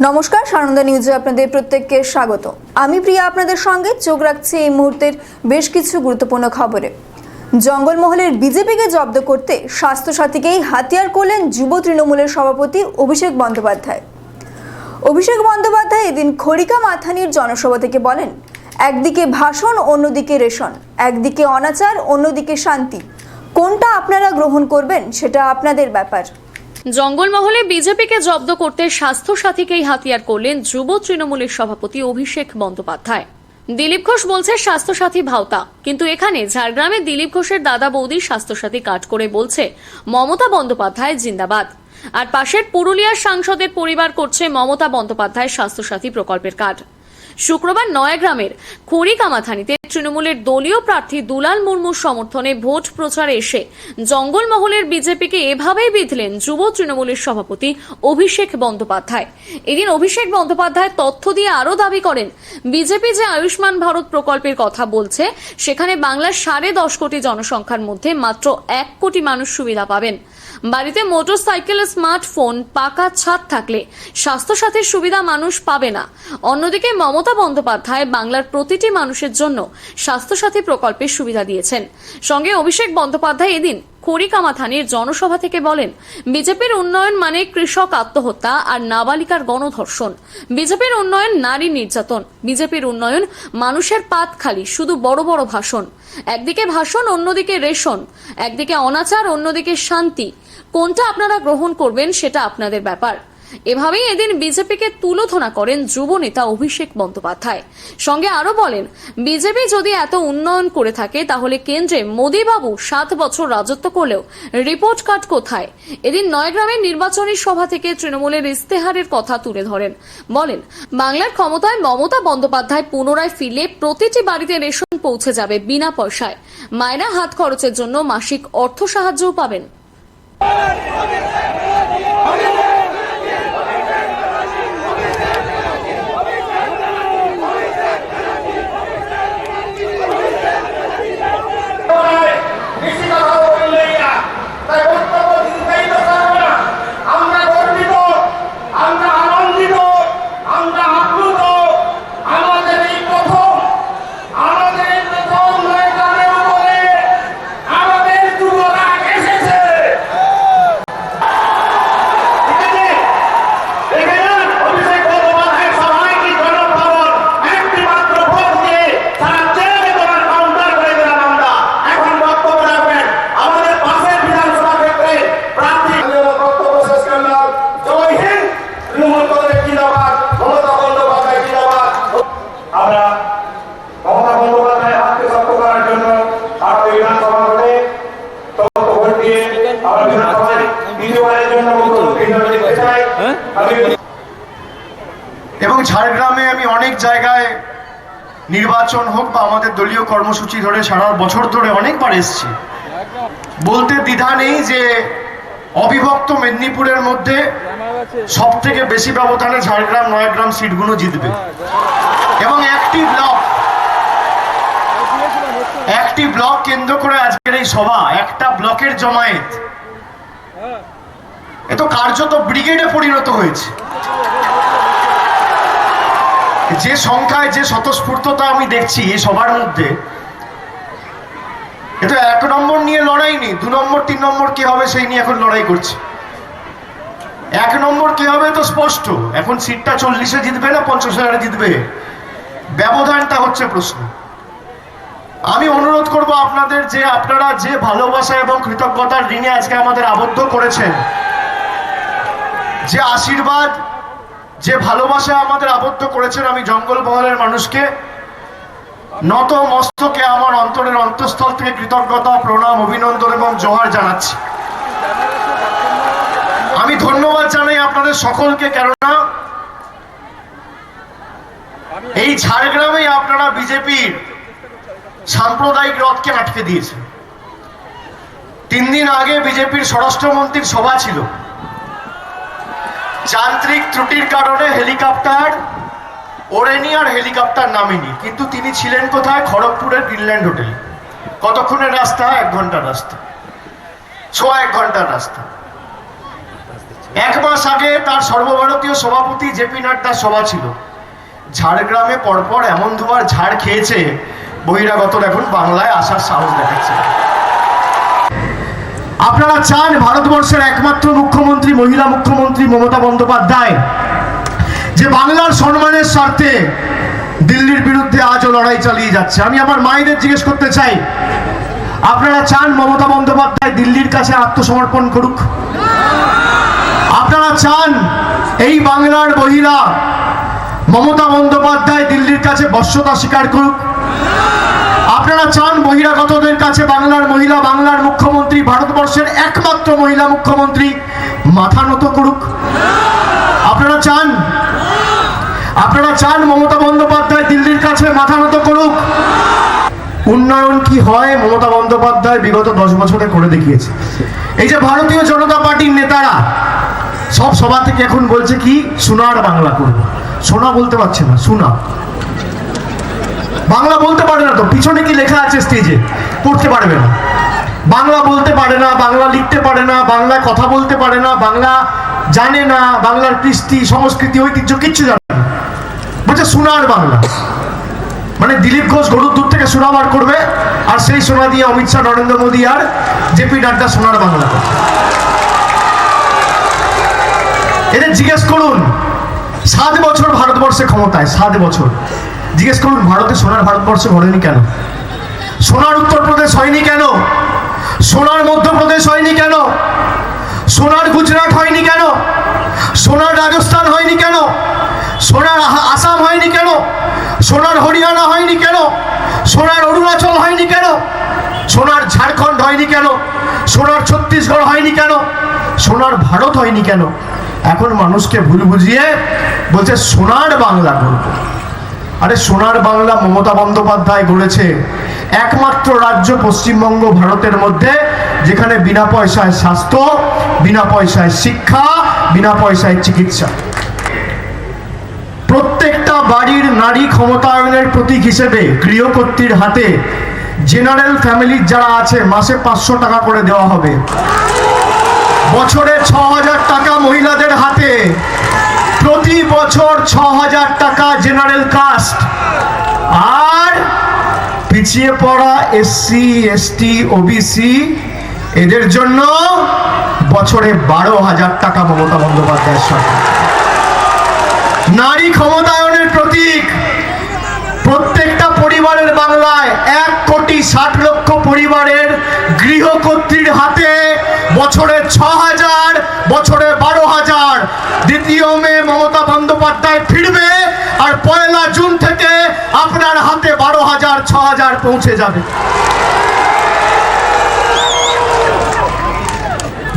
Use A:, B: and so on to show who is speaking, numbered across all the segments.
A: নমস্কার, সানন্দা নিউজে আপনাদের প্রত্যেককে স্বাগত। আমি প্রিয়া আপনাদের সঙ্গে চোখ রাখছি এই মুহূর্তের বেশ কিছু গুরুত্বপূর্ণ খবরে। জঙ্গলমহলের বিজেপিকে জব্দ করতে স্বাস্থ্যসাথীকেই হাতিয়ার করলেন যুব তৃণমূলের সভাপতি অভিষেক বন্দ্যোপাধ্যায়। অভিষেক বন্দ্যোপাধ্যায় এদিন খড়িকা মাথানির জনসভা থেকে বলেন, একদিকে ভাষণ, অন্যদিকে রেশন, একদিকে অনাচার, অন্যদিকে শান্তি। কোনটা আপনারা গ্রহণ করবেন সেটা আপনাদের ব্যাপার।
B: জঙ্গলমহলে বিজেপিকে জব্দ করতে স্বাস্থ্যসাথীকেই হাতিয়ার করলেন যুব তৃণমূলের সভাপতি অভিষেক বন্দ্যোপাধ্যায়। দিলীপ ঘোষ বলছে স্বাস্থ্যসাথী ভাওতা, কিন্তু এখানে ঝাড়গ্রামে দিলীপ ঘোষের দাদা বৌদি স্বাস্থ্যসাথী কাট করে বলছে মমতা বন্দ্যোপাধ্যায় জিন্দাবাদ। আর পাশের পুরুলিয়ার সাংসদের পরিবার করছে মমতা বন্দ্যোপাধ্যায় স্বাস্থ্যসাথী প্রকল্পের কার্ড। শুক্রবার নয়াগ্রামের খড়িকামাথানিতে তৃণমূলের দলীয় প্রার্থী দুলাল মুর্মুর সমর্থনে ভোট প্রচারে এসে জঙ্গলমহলের বিজেপিকে এভাবেই বিঁধলেন যুব তৃণমূলের সভাপতি অভিষেক বন্দ্যোপাধ্যায়। এদিন অভিষেক বন্দ্যোপাধ্যায় তথ্য দিয়ে আরও দাবি করেন, বিজেপি যে আয়ুষ্মান ভারত প্রকল্পের কথা বলছে সেখানে বাংলার 10.5 কোটি জনসংখ্যার মধ্যে মাত্র 1 কোটি মানুষ সুবিধা পাবেন। বাড়িতে মোটরসাইকেল, স্মার্টফোন, পাকা ছাদ থাকলে স্বাস্থ্যসাথীর সুবিধা মানুষ পাবে না। অন্যদিকে মমতা বন্দ্যোপাধ্যায় বাংলার প্রতিটি মানুষের জন্য স্বাস্থ্যসাথী প্রকল্পের সুবিধা দিয়েছেন। সঙ্গে অভিষেক বন্দ্যোপাধ্যায় এদিন খড়িকামাথানির জনসভা থেকে বলেন, বিজেপির উন্নয়ন মানে কৃষক আত্মহত্যা আর নাবালিকার গণধর্ষণ। বিজেপির উন্নয়ন নারী নির্যাতন। বিজেপির উন্নয়ন মানুষের পাত খালি, শুধু বড় বড় ভাষণ। একদিকে ভাষণ, অন্যদিকে রেশন, একদিকে অনাচার, অন্যদিকে শান্তি। কোনটা আপনারা গ্রহণ করবেন সেটা আপনাদের ব্যাপার। এভাবেই এদিন বিজেপিকে তুলোধনা করেন যুব নেতা অভিষেক বন্দ্যোপাধ্যায়। সঙ্গে আরো বলেন, বিজেপি যদি এত উন্নয়ন করে থাকে তাহলে কেন্দ্রে মোদীবাবু 7 বছর রাজত্ব করলেও রিপোর্ট কার্ড কোথায়? এদিন নয়গ্রামের নির্বাচনী সভা থেকে তৃণমূলের ইস্তেহারের কথা তুলে ধরেন। বলেন, বাংলার ক্ষমতায় মমতা বন্দ্যোপাধ্যায় পুনরায় ফিরলে প্রতিটি বাড়িতে রেশন পৌঁছে যাবে বিনা পয়সায়। মায়েরা হাত খরচের জন্য মাসিক অর্থ সাহায্যও পাবেন।
C: এবং ঝাড়গ্রামে আমি অনেক জায়গায় নির্বাচন হোক বা আমাদের দলীয় কর্মসূচি ধরে সারা বছর ধরে অনেকবার এসেছি। বলতে দ্বিধা নেই যে অবিভক্ত মেদিনীপুরের মধ্যে সব থেকে বেশি ব্যবধানে ঝাড়গ্রাম নয়াগ্রাম সিটগুলো জিতবে। এবং একটি ব্লক কেন্দ্র করে আজকের এই সভা, একটা ব্লকের জমায়েত, এ তো কার্যত ব্রিগেডে পরিণত হয়েছে। যে সংখ্যায় যে স্বতঃস্ফূর্ততা আমি দেখছি এই সবার মধ্যে, এ তো 1 নম্বর নিয়ে লড়াই নেই, 2 নম্বর 3 নম্বর কি হবে সেই নিয়ে এখন লড়াই করছে। 1 নম্বর কি হবে তো স্পষ্ট, এখন সিটটা 40-এ জিতবে না 50-এ জিতবে, ব্যবধানটা হচ্ছে প্রশ্ন। আমি অনুরোধ করব আপনাদের যে আপনারা যে ভালোবাসা এবং কৃতজ্ঞতার ঋণে আজকে আমাদের আবদ্ধ করেছেন, যে আশীর্বাদ, যে ভালোবাসা আমাদের আবদ্ধ করেছেন, আমি জঙ্গলমহলের মানুষকে নত মস্তকে আমার অন্তরের অন্তঃস্থল থেকে কৃতজ্ঞতা, প্রণাম, অভিনন্দন এবং জোহার জানাচ্ছি। আমি ধন্যবাদ জানাই আপনাদের সকলকে, কেননা এই ঝাড়গ্রামেই আপনারা বিজেপির সাম্প্রদায়িক রথকে আটকে দিয়েছেন। 3 দিন আগে বিজেপির স্বরাষ্ট্রমন্ত্রীর সভা ছিল। যান্ত্রিক ত্রুটির কারণে হেলিকপ্টার ওড়েনি আর হেলিকপ্টার নামেনি, কিন্তু তিনি ছিলেন কোথায়? খড়গপুরের গ্রিনল্যান্ড হোটেলে। কতক্ষণের রাস্তা? 1 ঘন্টার রাস্তা, 1.5 ঘন্টার রাস্তা। এক মাস আগে তার সর্বভারতীয় সভাপতি জেপি নাড্ডার সভা ছিল। ঝাড়গ্রামে পরপর এমন দুবার ঝাড় খেয়েছে, বহিরাগতরা এখন বাংলায় আসার সাহস দেখাচ্ছে। আপনারা চান ভারতবর্ষের একমাত্র মুখ্যমন্ত্রী, মহিলা মুখ্যমন্ত্রী মমতা বন্দ্যোপাধ্যায়, যে বাংলার সম্মানের স্বার্থে দিল্লির বিরুদ্ধে আজও লড়াই চালিয়ে যাচ্ছে। আমি আমার মায়েদের জিজ্ঞেস করতে চাই, আপনারা চান মমতা বন্দ্যোপাধ্যায় দিল্লির কাছে আত্মসমর্পণ করুক? আপনারা চান এই বাংলার মহিলা মমতা বন্দ্যোপাধ্যায় দিল্লির কাছে বশ্যতা স্বীকার করুক? আপনারা চান বহিরাগতদের কাছে বাংলার মহিলা, বাংলার মুখ্যমন্ত্রী, ভারতবর্ষের একমাত্র মহিলা মুখ্যমন্ত্রী মাথা নত করুক? আপনারা চান? আপনারা চান মমতা বন্দ্যোপাধ্যায় দিল্লির কাছে মাথা নত করুক? উন্নয়ন কি হয় মমতা বন্দ্যোপাধ্যায় বিগত 10 বছরে করে দেখিয়েছে। এই যে ভারতীয় জনতা পার্টির নেতারা সব সভা থেকে এখন বলছে কি সোনার বাংলা করবো। সোনা বলতে পারছে না, সোনা বাংলা বলতে পারে না। তো পিছনে কি লেখা আছে স্টেজে পড়তে পারবে না। বাংলা বলতে পারে না, বাংলা লিখতে পারে না, বাংলা কথা বলতে পারে না, বাংলা জানে না, বাংলার কৃষ্টি সংস্কৃতি ঐতিহ্য কিচ্ছু জানে না। বলছে সোনার বাংলা। মানে দিলীপ ঘোষ গরুর দুধ থেকে সোনা বার করবে, আর সেই সোনা দিয়ে অমিত শাহ, নরেন্দ্র মোদী আর জেপি নাড্ডা সোনার বাংলা করবে। এদের জিজ্ঞেস করুন, 7 বছর ভারতবর্ষে ক্ষমতায়, 7 বছর। জিজ্ঞেস করুন ভারতে সোনার ভারতবর্ষে ভরেনি কেন? সোনার উত্তরপ্রদেশ হয়নি কেন? সোনার মধ্যপ্রদেশ হয়নি কেন? সোনার গুজরাট হয়নি কেন? সোনার রাজস্থান হয়নি কেন? সোনার আসাম হয়নি কেন? সোনার হরিয়ানা হয়নি কেন? সোনার অরুণাচল হয়নি কেন? সোনার ঝাড়খণ্ড হয়নি কেন? সোনার ছত্তিশগড় হয়নি কেন? সোনার ভারত হয়নি কেন? এখন মানুষকে ভুল বুঝিয়ে বলছে সোনার বাংলা করবো। আরে সোনার বাংলা মমতা বন্দ্যোপাধ্যায় গড়েছে। একমাত্র রাজ্য পশ্চিমবঙ্গ ভারতের মধ্যে যেখানে বিনা পয়সায় স্বাস্থ্য, বিনা পয়সায় শিক্ষা, বিনা পয়সায় চিকিৎসা। প্রত্যেকটা বাড়ির নারী ক্ষমতায়নের প্রতীক হিসেবে গৃহকর্ত্রীর হাতে জেনারেল ফ্যামিলির যারা আছে মাসে 500 টাকা করে দেওয়া হবে। বছরে 6000 টাকা মহিলাদের হাতে, প্রতি বছর 6000 টাকা জেনারেল কাস্ট, আর পিছিয়ে পড়া এসসি, এসটি, ওবিসি এদের জন্য বছরে 12,000 টাকা মমতা বন্দ্যোপাধ্যায়ের সরকার। নারী ক্ষমতায়নের প্রতীক। প্রত্যেকটা পরিবারের বাংলায় 1,60,00,000 পরিবারের গৃহকর্ত্রীর হাতে বছরে 6,000, বছরে 12,000। 2 মে মমতা বন্দ্যোপাধ্যায় ফিরবে, আর 1 জুন থেকে আপনার হাতে 12,000, 6,000 পৌঁছে যাবে।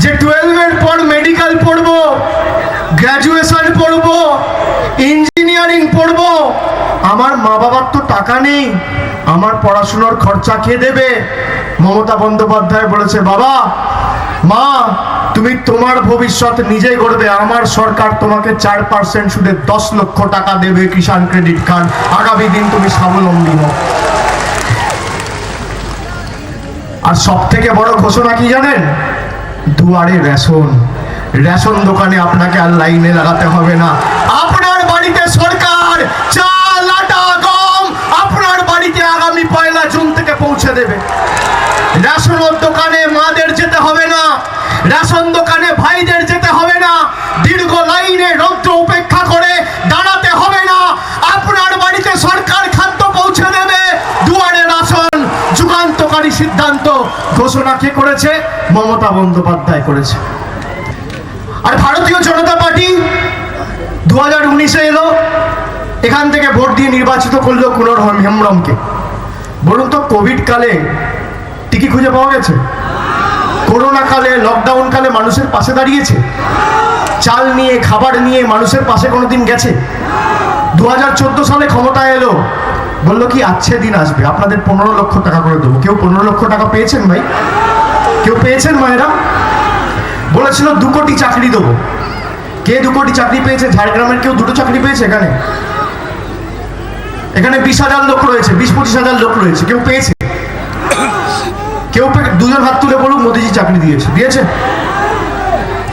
C: যে 12-এর পর মেডিকেল পড়বো, গ্র্যাজুয়েশন পড়বো, ইঞ্জিনিয়ারিং পড়বো, আমার মা বাবার তো টাকা নেই, আমার পড়াশোনার খরচা কে দেবে? মমতা বন্দ্যোপাধ্যায় বলেছে, বাবা মা তুমি তোমার ভবিষ্যৎ নিজেই গড়বে, আমার সরকার তোমাকে 4% সুদে 10 লক্ষ টাকা দেবে, কিষাণ ক্রেডিট কার্ড। আগামী দিন তুমি স্বাবলম্বী হও। আর সব থেকে বড় ঘোষণা কি জানেন? দুয়ারে রেশন। রেশন দোকানে আপনাকে আর লাইনে লাগাতে হবে না। আপনার বাড়িতে সরকার চাল, আটা, গম আপনার বাড়িতে আগামী 1 জুন থেকে পৌঁছে দেবে। রেশনের দোকানে মাদের যেতে হবে না, রেশন দোকানে ভাইদের যেতে হবে না, দীর্ঘ লাইনে রৌদ্র উপেক্ষা করে দাঁড়াতে হবে না। আপনার বাড়িতে সরকার খাদ্য পৌঁছে দেবে। দুয়ারে রেশন যুগান্তকারী সিদ্ধান্ত ঘোষণা কে করেছে? মমতা বন্দ্যোপাধ্যায় করেছে। আর ভারতীয় জনতা পার্টি 2019-এ এলো, এখান থেকে ভোট দিয়ে নির্বাচিত করলো কুনর হেমব্রমকে। বলুন তো, কোভিড কালে টিকি খুঁজে পাওয়া গেছে? করোনা কালে, লকডাউন কালে মানুষের পাশে দাঁড়িয়েছে? চাল নিয়ে, খাবার নিয়ে মানুষের পাশে কোনোদিন গেছে? 2014 সালে ক্ষমতায় এলো, বললো কি আচ্ছে দিন আসবে, আপনাদের 15 লক্ষ টাকা করে দেবো। কেউ 15 লক্ষ টাকা পেয়েছেন ভাই? কেউ পেয়েছেন মায়েরা? বলেছিল 2 কোটি চাকরি দেবো। কে 2 কোটি চাকরি পেয়েছে? ঝাড়গ্রামের কেউ 2টো চাকরি পেয়েছে? এখানে 20,000 লোক রয়েছে, 20-25,000 লোক রয়েছে, কেউ পেয়েছে? কেউ 2জন হাত তুলে বলুন মোদিজি চাকরি দিয়েছে?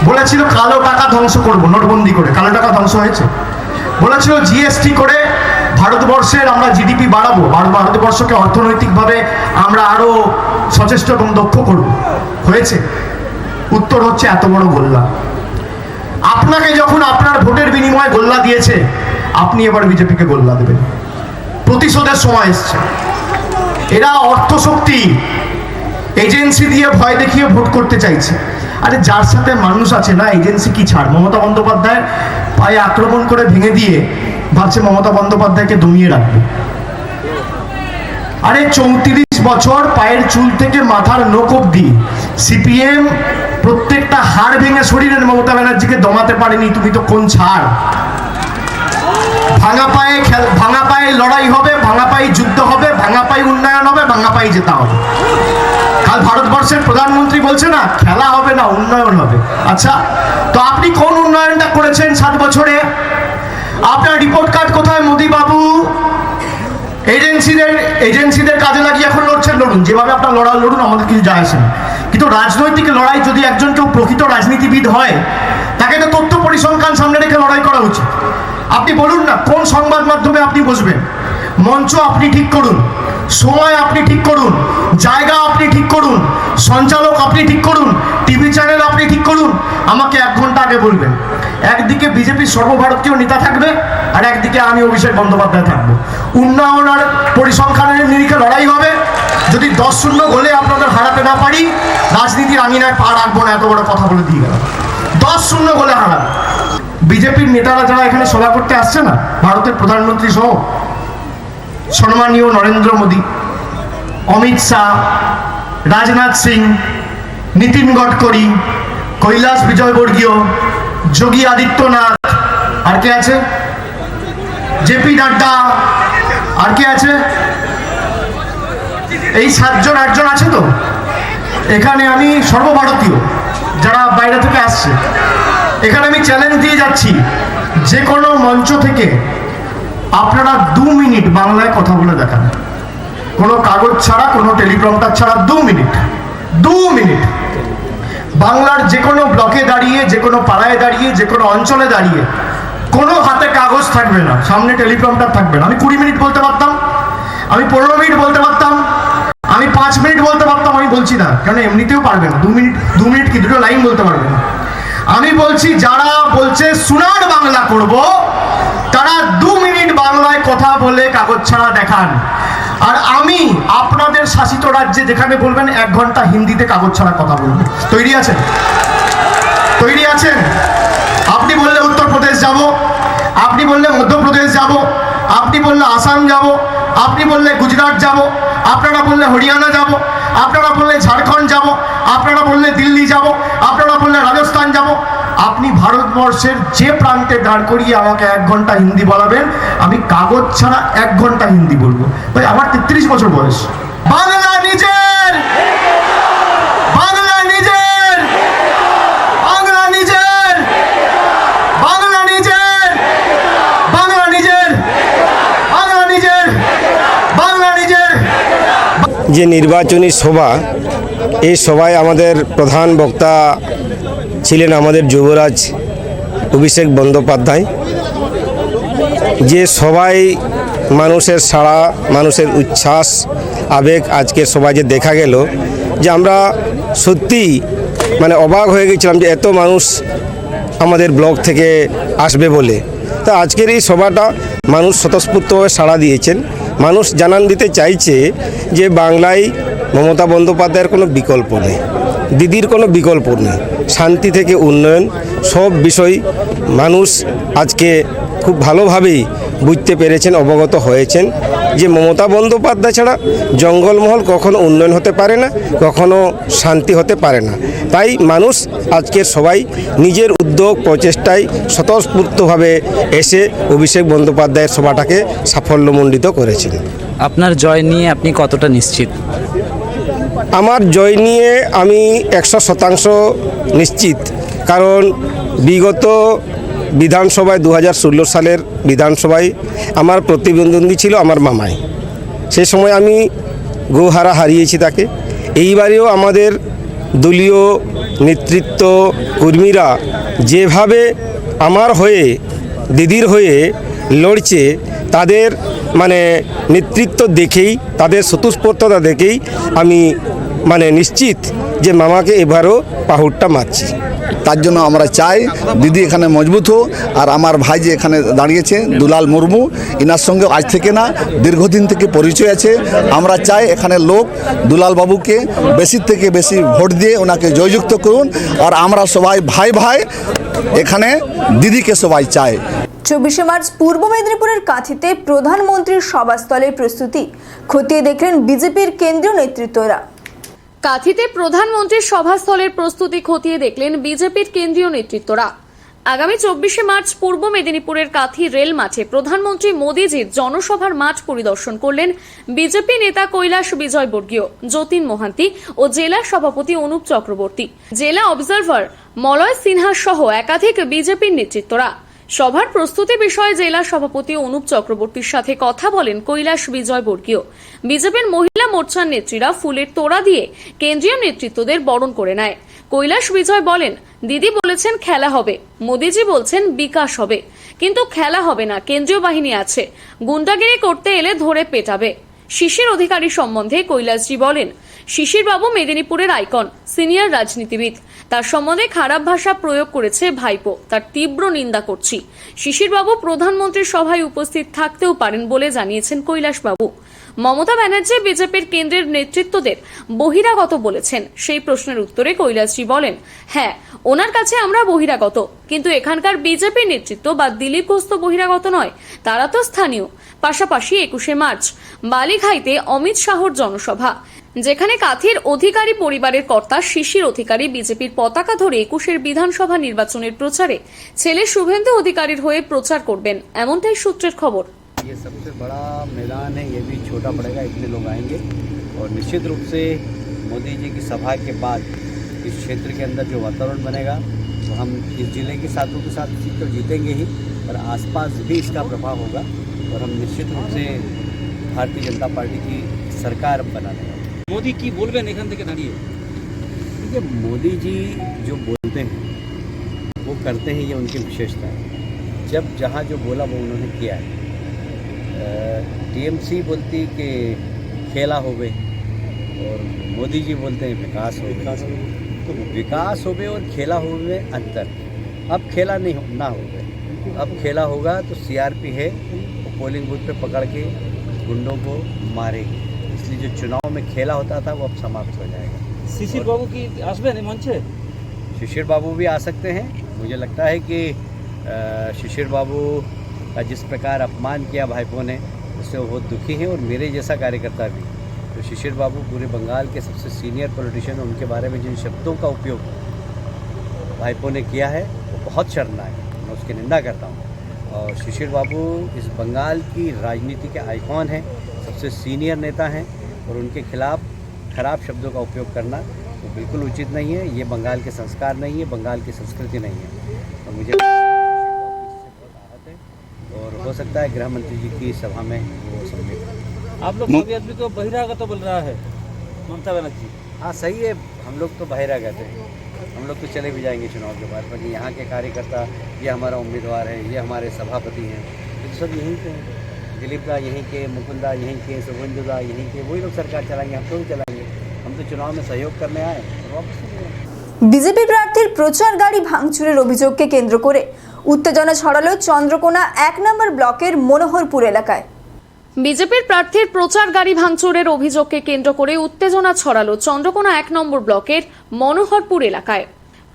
C: বলেছিল কালো টাকা ধ্বংস করব, নোটবন্দি করে। কালো টাকা ধ্বংস হয়েছে। বলেছিল জিএসটি করে ভারতবর্ষের আমরা জিডিপি বাড়াবো, ভারতবর্ষকে অর্থনৈতিকভাবে আমরা আরো সচেষ্ট এবং দক্ষ করব। হয়েছে? উত্তর হচ্ছে এত বড় গোল্লা। আপনাকে যখন আপনার ভোটের বিনিময়ে গোল্লা দিয়েছে, আপনি এবার বিজেপিকে গোল্লা দেবেন। প্রতিশোধের সময় এসছে। এরা অর্থশক্তি এজেন্সি দিয়ে ভয় দেখিয়ে ভোট করতে চাইছে। আরে যার সাথে মানুষ আছে না, এজেন্সি কি ছাড়। মমতা বন্দ্যোপাধ্যায় পায়ে আক্রমণ করে ভেঙে দিয়ে ভাবছে মমতা বন্দ্যোপাধ্যায়কে দমিয়ে রাখবে। আরে 34 বছর পায়ের চুল থেকে মাথার নখ অব্দি সিপিএম প্রত্যেকটা হাড় ভেঙে শরীরের মমতা ব্যানার্জিকে দমাতে পারেনি। তুমি তো কোন ছাড়। ভাঙা পায়ে লড়াই হবে, ভাঙা পায়ে যুদ্ধ হবে, ভাঙা পায়ে উন্নয়ন হবে, ভাঙা পায়ে জেতা হবে। কাল ভারতবর্ষের প্রধানমন্ত্রী বলছে না খেলা হবে না, উন্নয়ন হবে। আচ্ছা, তো আপনি কোন উন্নয়নটা করেছেন 7 বছরে? আপনার রিপোর্ট কার্ড কোথায় মোদী বাবু? এজেন্সিদের কাজে লাগিয়ে এখন লড়ছেন, লড়ুন। যেভাবে আপনার লড়ুন, আমাদের কিছু যায় আসে না। কিন্তু রাজনৈতিক লড়াই যদি একজন কেউ প্রকৃত রাজনীতিবিদ হয়, তাকে তো তথ্য পরিসংখ্যান সামনে রেখে লড়াই করা উচিত। আপনি বলুন না কোন সংবাদ মাধ্যমে আপনি বসবেন। মঞ্চ আপনি ঠিক করুন, সময় আপনি ঠিক করুন, জায়গা আপনি ঠিক করুন, সঞ্চালক আপনি ঠিক করুন, টিভি চ্যানেল আপনি ঠিক করুন। আমাকে 1 ঘন্টা আগে বলবেন। একদিকে বিজেপির সর্বভারতীয় নেতা থাকবে, আর একদিকে আমি অভিষেক বন্দ্যোপাধ্যায় থাকবো। উন্নয়ন আর পরিসংখ্যানের নিরিখে লড়াই হবে। যদি 10-0 গোলে আপনাদের হারাতে না পারি, রাজনীতির আঙিনায় পা রাখবো না। এত বড় কথা বলে দিয়ে গেলাম। 10-0 গোলে হারাবে। বিজেপির নেতারা যারা এখানে সভা করতে আসছে না, ভারতের প্রধানমন্ত্রী সহ সম্মানীয় নরেন্দ্র মোদী, অমিত শাহ, রাজনাথ সিং, নীতিন গডকরি, কৈলাস বিজয়বর্গীয়, যোগী আদিত্যনাথ, আর কে আছে? জেপি নাড্ডা, আর কে আছে? এই 7-8জন আছে তো এখানে। আমি সর্বভারতীয় যারা বাইরে থেকে আসছে, এখানে আমি চ্যালেঞ্জ দিয়ে যাচ্ছি, যে কোনো মঞ্চ থেকে আপনারা 2 মিনিট বাংলায় কথা বলে দেখান। কোনো কাগজ ছাড়া, কোনো টেলিপ্রম্পটার ছাড়া 2 মিনিট বাংলার যে কোনো ব্লকে দাঁড়িয়ে, যে কোনো পাড়ায় দাঁড়িয়ে, যে কোনো অঞ্চলে দাঁড়িয়ে, কোনো হাতে কাগজ থাকবে না, সামনে টেলিপ্রম্পটার থাকবে না। আমি 20 মিনিট বলতে পারতাম, আমি 15 মিনিট বলতে পারতাম, আমি 5 মিনিট বলতে পারতাম। আমি বলছি না, কারণ এমনিতেও পারবে না। 2 মিনিট কি 2 লাইন বলতে পারবে না। আমি বলছি যারা বলছে সোনার বাংলা করব, তারা 2 মিনিট বাংলায় কথা বলে কাগজ ছাড়া দেখান। আর আমি আপনাদের শাসিত রাজ্যে যেখানে বলবেন 1 ঘন্টা হিন্দিতে কাগজ ছাড়া কথা বলবো। তৈরি আছেন? তৈরি আছেন? আপনি বললে উত্তরপ্রদেশ যাব, আপনি বললে মধ্যপ্রদেশ যাব, আপনি বললে আসাম যাব, আপনি বললে গুজরাট যাব, আপনারা বললে হরিয়ানা যাব, আপনারা বললে ঝাড়খণ্ড যাব, আপনারা বললে দিল্লি যাব, আপনারা বললে রাজস্থান যাব। আপনি ভারতবর্ষের যে প্রান্তে দাঁড় করিয়ে আমাকে 1 ঘন্টা হিন্দি বলাবেন, আমি কাগজ ছাড়া 1 ঘন্টা হিন্দি বলবো। ভাই, আমার 33 বছর বয়স। বাংলা নিজের, বাংলা নিজের, বাংলা নিজের, বাংলা নিজের, বাংলা নিজের, বাংলা নিজের, বাংলা নিজের।
D: যে নির্বাচনী সভা, এই সভায় আমাদের প্রধান বক্তা ছিলেন আমাদের যুবরাজ অভিষেক বন্দ্যোপাধ্যায়। যে সবাই মানুষের সাড়া, মানুষের উচ্ছ্বাস, আবেগ আজকে সবাই যে দেখা গেল, যে আমরা সত্যি অবাক হয়ে গেছিলাম যে এত মানুষ আমাদের ব্লক থেকে আসবে বলে। তা আজকের এই সভাটা মানুষ স্বতঃস্ফূর্তভাবে সাড়া দিয়েছেন। মানুষ জানান দিতে চাইছে যে বাংলায় মমতা বন্দ্যোপাধ্যায়ের কোনো বিকল্প নেই, দিদির কোনো বিকল্প নেই। শান্তি থেকে উন্নয়ন, সব বিষয় মানুষ আজকে খুব ভালোভাবেই বুঝতে পেরেছেন, অবগত হয়েছেন যে মমতা বন্দ্যোপাধ্যায় ছাড়া জঙ্গলমহল কখনো উন্নয়ন হতে পারে না, কখনো শান্তি হতে পারে না। তাই মানুষ আজকের সবাই নিজের উদ্যোগ প্রচেষ্টায় স্বতঃস্ফূর্তভাবে এসে অভিষেক বন্দ্যোপাধ্যায়ের সভাটাকে সাফল্যমণ্ডিত করেছেন।
E: আপনার জয় নিয়ে আপনি কতটা নিশ্চিত?
D: আমার জয় নিয়ে আমি 100% নিশ্চিত। কারণ বিগত বিধানসভায় 2016 সালের বিধানসভায় আমার প্রতিদ্বন্দ্বী ছিল আমার মামাই। সে সময় আমি গোহারা হারিয়েছি তাকে। এইবারেও আমাদের দলীয় নেতৃত্ব কর্মীরা যেভাবে আমার হয়ে দিদির হয়ে লড়ছে, তাদের মানে নেতৃত্ব দেখেই, তাদের স্বতঃস্ফূর্ততা দেখেই আমি মানে নিশ্চিত যে মামাকে এবারও পাহুড়টা মারছি।
F: তার জন্য আমরা চাই দিদি এখানে মজবুত হোক। আর আমার ভাই যে এখানে দাঁড়িয়েছে দুলাল মুর্মু, ইনার সঙ্গে আজ থেকে না দীর্ঘদিন থেকে পরিচয় আছে। আমরা চাই এখানে লোক দুলাল বাবুকে বেশি থেকে বেশি ভোট দিয়ে ওনাকে জয়যুক্ত করুন। আর আমরা সবাই ভাই ভাই এখানে দিদিকে সবাই চাই।
A: 24শে মার্চ পূর্ব মেদিনীপুরের কাঁথিতে প্রধানমন্ত্রীর সভাস্থলের প্রস্তুতি খতিয়ে দেখলেন বিজেপির কেন্দ্রীয় নেতৃত্বরা।
B: কাঁথিতে প্রধানমন্ত্রীর সভাস্থলের প্রস্তুতি খতিয়ে দেখলেন বিজেপির কেন্দ্রীয় নেতৃত্বরা। আগামী 24শে মার্চ পূর্ব মেদিনীপুরের কাঁথি রেল মাঠে প্রধানমন্ত্রী মোদীজির জনসভার মাঠ পরিদর্শন করলেন বিজেপি নেতা কৈলাস বিজয়বর্গীয়, যতীন মোহান্তি ও জেলা সভাপতি অনুপ চক্রবর্তী, জেলা অবজারভার মলয় সিনহা সহ একাধিক বিজেপির নেতৃত্বরা। সভার প্রস্তুতি বিষয়ে জেলা সভাপতি অনুপ চক্রবর্তীর সাথে কথা বলেন কৈলাস বিজয়বর্গীয়। বিজেপির মহিলা মোর্চার নেত্রীরা ফুলের তোড়া দিয়ে কেন্দ্রীয় নেতৃত্বদের বরণ করে নেয়। কৈলাস বিজয় বলেন, দিদি বলেছেন খেলা হবে, মোদিজি বলছেন বিকাশ হবে, কিন্তু খেলা হবে না, কেন্দ্রীয় বাহিনী আছে, গুন্ডাগিরি করতে এলে ধরে পেটাবে। শিশির অধিকারী সম্বন্ধে কৈলাসজি বলেন, শিশির বাবু মেদিনীপুরের আইকন, সিনিয়র রাজনীতিবিদ, তার সম্বন্ধে খারাপ ভাষা প্রয়োগ করেছে ভাইপো, তার তীব্র নিন্দা করছি। শিশির বাবু প্রধানমন্ত্রীর সভায় উপস্থিত থাকতেও পারেন বলে জানিয়েছেন কৈলাস বাবু। মমতা ব্যানার্জি বিজেপির কেন্দ্রের নেতৃত্বদের বহিরাগত বলেছেন, সেই প্রশ্নের উত্তরে কৈলাসজি বলেন, হ্যাঁ, ওনার কাছে আমরা বহিরাগত, কিন্তু এখানকার বিজেপি নেতৃত্ব বা দিলীপ ঘোষ তো বহিরাগত নয়, তারা তো স্থানীয়। পাশাপাশি 21শে মার্চ বালিঘাইতে অমিত শাহর জনসভা, যেখানে কাঁথির অধিকারী পরিবারের কর্তা শিশির অধিকারী বিজেপির পতাকা ধরে 21-এর বিধানসভা নির্বাচনের প্রচারে ছেলে শুভেন্দু অধিকারীর হয়ে প্রচার করবেন, এমনটাই সূত্রের খবর।
G: ये सबसे बड़ा मैदान है, ये भी छोटा पड़ेगा, इतने लोग आएंगे और निश्चित रूप से मोदी जी की सभा के बाद इस क्षेत्र के अंदर जो वातावरण बनेगा, तो हम इस जिले के साथों के साथ सीट तो जीतेंगे ही, पर आसपास भी इसका प्रभाव होगा और हम निश्चित रूप से भारतीय जनता पार्टी की सरकार बना देंगे।
E: মোদি কি বলবেন এখান থেকে দাঁড়িয়ে?
G: देखिए, मोदी जी जो बोलते हैं वो करते हैं, ये उनकी विशेषता है। जब जहाँ जो बोला वो उन्होंने किया है। टीएमसी बोलती कि खेला हो गए और मोदी जी बोलते हैं विकास हो गए। तो विकास हो गए और खेला हो गए अंतर। अब खेला नहीं ना हो गए, अब खेला होगा तो सीआरपी है वो पोलिंग बूथ पे पकड़ के गुंडों को मारेगी, इसलिए जो चुनाव में खेला होता था वो अब समाप्त हो जाएगा।
E: শিশির বাবু কি আসবেন এই মঞ্চে?
G: शिशिर बाबू भी आ सकते हैं। मुझे लगता है कि शिशिर बाबू का जिस प्रकार अपमान किया भाईपो ने, उससे वो बहुत दुखी हैं और मेरे जैसा कार्यकर्ता भी। तो शिशिर बाबू पूरे बंगाल के सबसे सीनियर पॉलिटिशियन, उनके बारे में जिन शब्दों का उपयोग भाईपो ने किया है वो बहुत शर्मनाक है, मैं उसकी निंदा करता हूँ। और शिशिर बाबू इस बंगाल की राजनीति के आइकॉन हैं, सबसे सीनियर नेता हैं और उनके खिलाफ खराब शब्दों का उपयोग करना वो बिल्कुल उचित नहीं है। ये बंगाल के संस्कार नहीं है, बंगाल की संस्कृति नहीं है। और मुझे बहुत आहत है और हो सकता है गृह मंत्री जी की सभा में वो सम्मिलित।
E: आप लोग सभी आदमी को बहिरागत बोल रहा है ममता बनर्जी।
G: हाँ सही है, हम लोग तो बहिरागत हैं, हम लोग तो चले भी जाएंगे चुनाव के बाद, पर यहाँ के कार्यकर्ता, ये हमारा उम्मीदवार है, ये हमारे सभापति हैं, ये तो सब यहीं के हैं। दिलीप दा यहीं के, मुकुंदा यहीं के, शुभेंदु दा यहीं के, वही लोग सरकार चलाएंगे, हम तो नहीं चलाएंगे। हम तो चुनाव में सहयोग करने आए और वापस चले जाएंगे।
A: বিজেপি প্রার্থীর প্রচার গাড়ি ভাঙচুরের অভিযোগকে কেন্দ্র করে উত্তেজনা ছড়ালো চন্দ্রকোনা 1 নম্বর ব্লকের মনোহরপুর এলাকায়।
B: বিজেপির প্রার্থীর প্রচার গাড়ি ভাঙচুরের অভিযোগকে কেন্দ্র করে উত্তেজনা ছড়ালো চন্দ্রকোনা 1 নম্বর ব্লকের মনোহরপুর এলাকায়।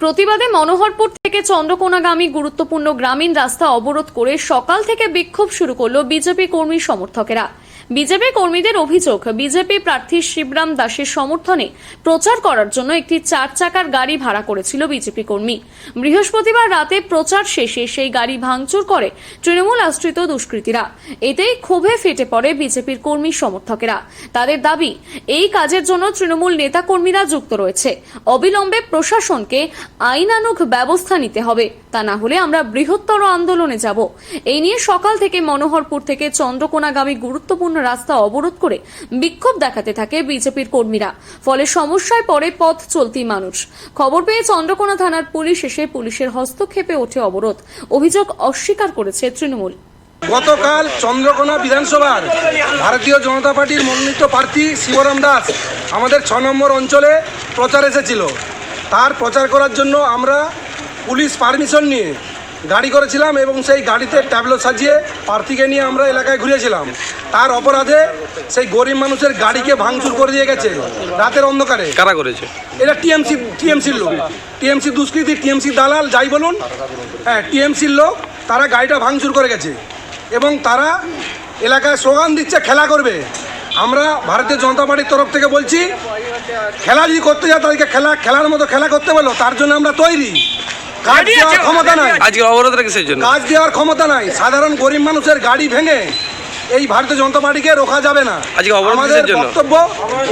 B: প্রতিবাদে মনোহরপুর থেকে চন্দ্রকোনাগামী গুরুত্বপূর্ণ গ্রামীণ রাস্তা অবরোধ করে সকাল থেকে বিক্ষোভ শুরু করলো বিজেপি কর্মী সমর্থকেরা। বিজেপি কর্মীদের অভিযোগ, বিজেপি প্রার্থী শিবরাম দাসের সমর্থনে প্রচার করার জন্য একটি 4 চাকার গাড়ি ভাড়া করেছিল বিজেপি কর্মী। বৃহস্পতিবার রাতে প্রচার শেষে সেই গাড়ি ভাঙচুর করে তৃণমূল আশ্রিত দুষ্কৃতীরা। এতেই ক্ষোভে ফেটে পড়ে বিজেপির কর্মী সমর্থকেরা। তাদের দাবি, এই কাজের জন্য তৃণমূল নেতাকর্মীরা যুক্ত রয়েছে। অবিলম্বে প্রশাসনকে আইনানুগ ব্যবস্থা নিতে হবে, তা না হলে আমরা বৃহত্তর আন্দোলনে যাব। এই নিয়ে সকাল থেকে মনোহরপুর থেকে চন্দ্রকোনাগামী গুরুত্বপূর্ণ রাস্তা অবরোধ করে বিক্ষোভ দেখাতে থাকে বিজেপির কর্মীরা। ফলে সমস্যায় পড়ে পথ চলতি মানুষ। খবর পেয়ে চন্দ্রকোনা থানার পুলিশ এসে পুলিশের হস্তক্ষেপে ওঠে অবরোধ। অভিযোগ অস্বীকার করেছে তৃণমূল।
H: গতকাল চন্দ্রকোনা বিধানসভার ভারতীয় জনতা পার্টির মনোনীত প্রার্থী শিবরাম দাস আমাদের 6 নম্বর অঞ্চলে প্রচার এসেছিল। তার প্রচার করার জন্য আমরা পুলিশ পারমিশন নিয়ে গাড়ি করেছিলাম এবং সেই গাড়িতে ট্যাবলো সাজিয়ে প্রার্থীকে নিয়ে আমরা এলাকায় ঘুরেছিলাম। তার অপরাধে সেই গরিব মানুষের গাড়িকে ভাঙচুর করে দিয়ে গেছে রাতের অন্ধকারে।
I: কারা করেছে?
H: এটা টিএমসির লোক, টিএমসি দুষ্কৃতী, টিএমসি দালাল যাই বলুন, হ্যাঁ টিএমসির লোক। তারা গাড়িটা ভাঙচুর করে গেছে এবং তারা এলাকায় স্লোগান দিচ্ছে খেলা করবে। আমরা ভারতীয় জনতা পার্টির তরফ থেকে বলছি, খেলা যদি করতে যায় তাদেরকে খেলার মতো খেলা করতে বলো, তার জন্য আমরা তৈরি। কাজ দেওয়ার ক্ষমতা নাই,
I: আজকে অবরোধ রেখেছে জন্য
H: কাজ দেওয়ার ক্ষমতা নাই। সাধারণ গরিব মানুষের গাড়ি ভেঙে এই ভারতীয় জনতা পার্টিকে রোখা যাবে না।
I: আজকে অবরোধ
H: আমাদের
I: জন্য
H: বক্তব্য,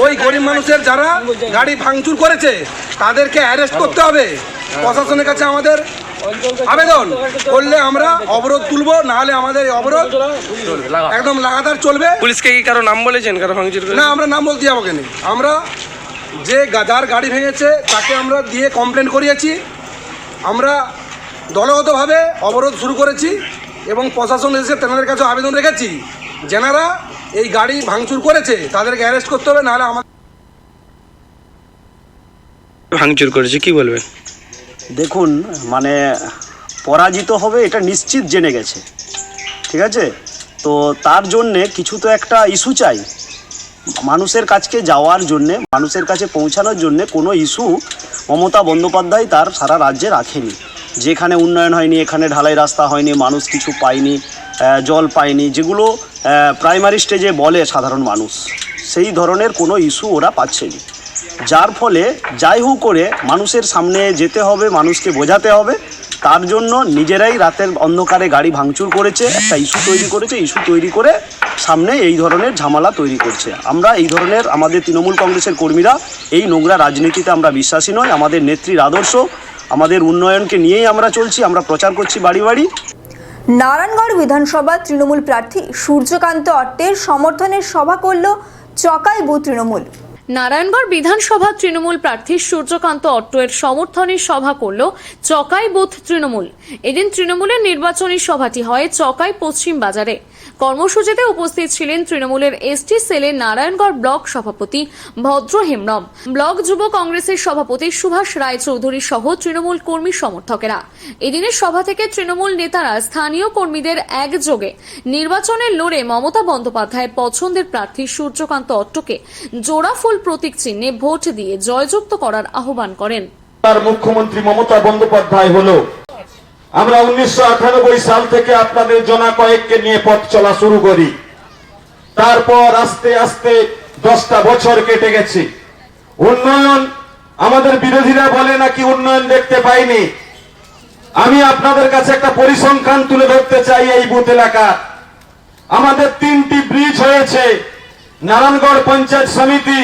H: ওই গরিব মানুষের যারা গাড়ি ভাঙচুর করেছে তাদেরকে অ্যারেস্ট করতে হবে। প্রশাসনের কাছে আমাদের আবেদন, করলে আমরা অবরোধ তুলবো, না হলে আমাদের এই অবরোধ একদম লাগাতার চলবে।
I: পুলিশকে কি কারো নাম বলেছেন, কারো ভাঙচুর করে?
H: না, আমরা নাম বলতে যাবো কেন? আমরা যে যার গাড়ি ভেঙেছে তাকে আমরা দিয়ে কমপ্লেন করিয়েছি। আমরা দলগতভাবে অবরোধ শুরু করেছি এবং প্রশাসন এসে তেনাদের কাছে আবেদন রেখেছি, যেনারা এই গাড়ি ভাঙচুর করেছে তাদেরকে অ্যারেস্ট করতে হবে, নাহলে আমাদের
I: ভাঙচুর করেছে কি বলবেন?
J: দেখুন, মানে পরাজিত হবে এটা নিশ্চিত জেনে গেছে, ঠিক আছে? তো তার জন্যে কিছু তো একটা ইস্যু চাই মানুষের কাছে যাওয়ার জন্যে, মানুষের কাছে পৌঁছানোর জন্যে। কোনো ইস্যু মমতা বন্দ্যোপাধ্যায় তার সারা রাজ্যে রাখেনি। যেখানে উন্নয়ন হয়নি, এখানে ঢালাই রাস্তা হয়নি, মানুষ কিছু পায়নি, জল পায়নি, যেগুলো প্রাইমারি স্টেজে বলে সাধারণ মানুষ, সেই ধরনের কোনো ইস্যু ওরা পাচ্ছেনি। যার ফলে যাই হোক করে মানুষের সামনে যেতে হবে, মানুষকে বোঝাতে হবে। তার জন্য নিজেরাই রাতের অন্ধকারে গাড়ি ভাঙচুর করেছে, একটা ইস্যু তৈরি করেছে, ইস্যু তৈরি করে সামনে এই ধরনের ঝামেলা তৈরি করছে। আমরা এই ধরনের, আমাদের তৃণমূল কংগ্রেসের কর্মীরা এই নোংরা রাজনীতিতে আমরা বিশ্বাসী নই। আমাদের নেত্রীর আদর্শ, আমাদের উন্নয়নকে নিয়েই আমরা চলছি, আমরা প্রচার করছি বাড়ি বাড়ি।
A: নারায়ণগড় বিধানসভা তৃণমূল প্রার্থী সূর্যকান্ত অট্টের সমর্থনে সভা করল চকাই বুথ তৃণমূল।
B: নারায়ণগড় বিধানসভা তৃণমূল প্রার্থী সূর্যকান্ত অট্টের সমর্থনে সভা করল চকাই বুথ তৃণমূল। এদিন তৃণমূলের নির্বাচনী সভাটি হয় চকাই পশ্চিম বাজারে। কর্মসূচিতে উপস্থিত ছিলেন তৃণমূলের এসটি সেলের নারায়ণগড় ব্লক সভাপতি ভদ্র হেমব্রম, ব্লক যুব কংগ্রেসের সভাপতি সুভাষ রায়চৌধুরী সহ তৃণমূল কর্মী সমর্থকেরা। এদিনের সভা থেকে তৃণমূল নেতারা স্থানীয় কর্মীদের একযোগে নির্বাচনের লড়ে মমতা বন্দ্যোপাধ্যায়ের পছন্দের প্রার্থী সূর্যকান্ত অট্টকে জোড়া ফুল প্রতীক চিহ্নে ভোট দিয়ে জয়যুক্ত করার আহ্বান করেন।
C: তার মুখ্যমন্ত্রী মমতা বন্দ্যোপাধ্যায় হলো, আমরা 1998 সাল থেকে আপনাদের জনা কয়েককে নিয়ে পথ চলা শুরু করি। তারপর আস্তে আস্তে 10টা বছর কেটে গেছে। উন্নয়ন, আমাদের বিরোধীরা বলে নাকি উন্নয়ন দেখতে পাইনি। আমি আপনাদের কাছে একটা পরিসংখ্যান তুলে ধরতে চাই। এই বুথ এলাকা আমাদের 3টি ব্রিজ হয়েছে। নারায়ণগড় পঞ্চায়েত সমিতি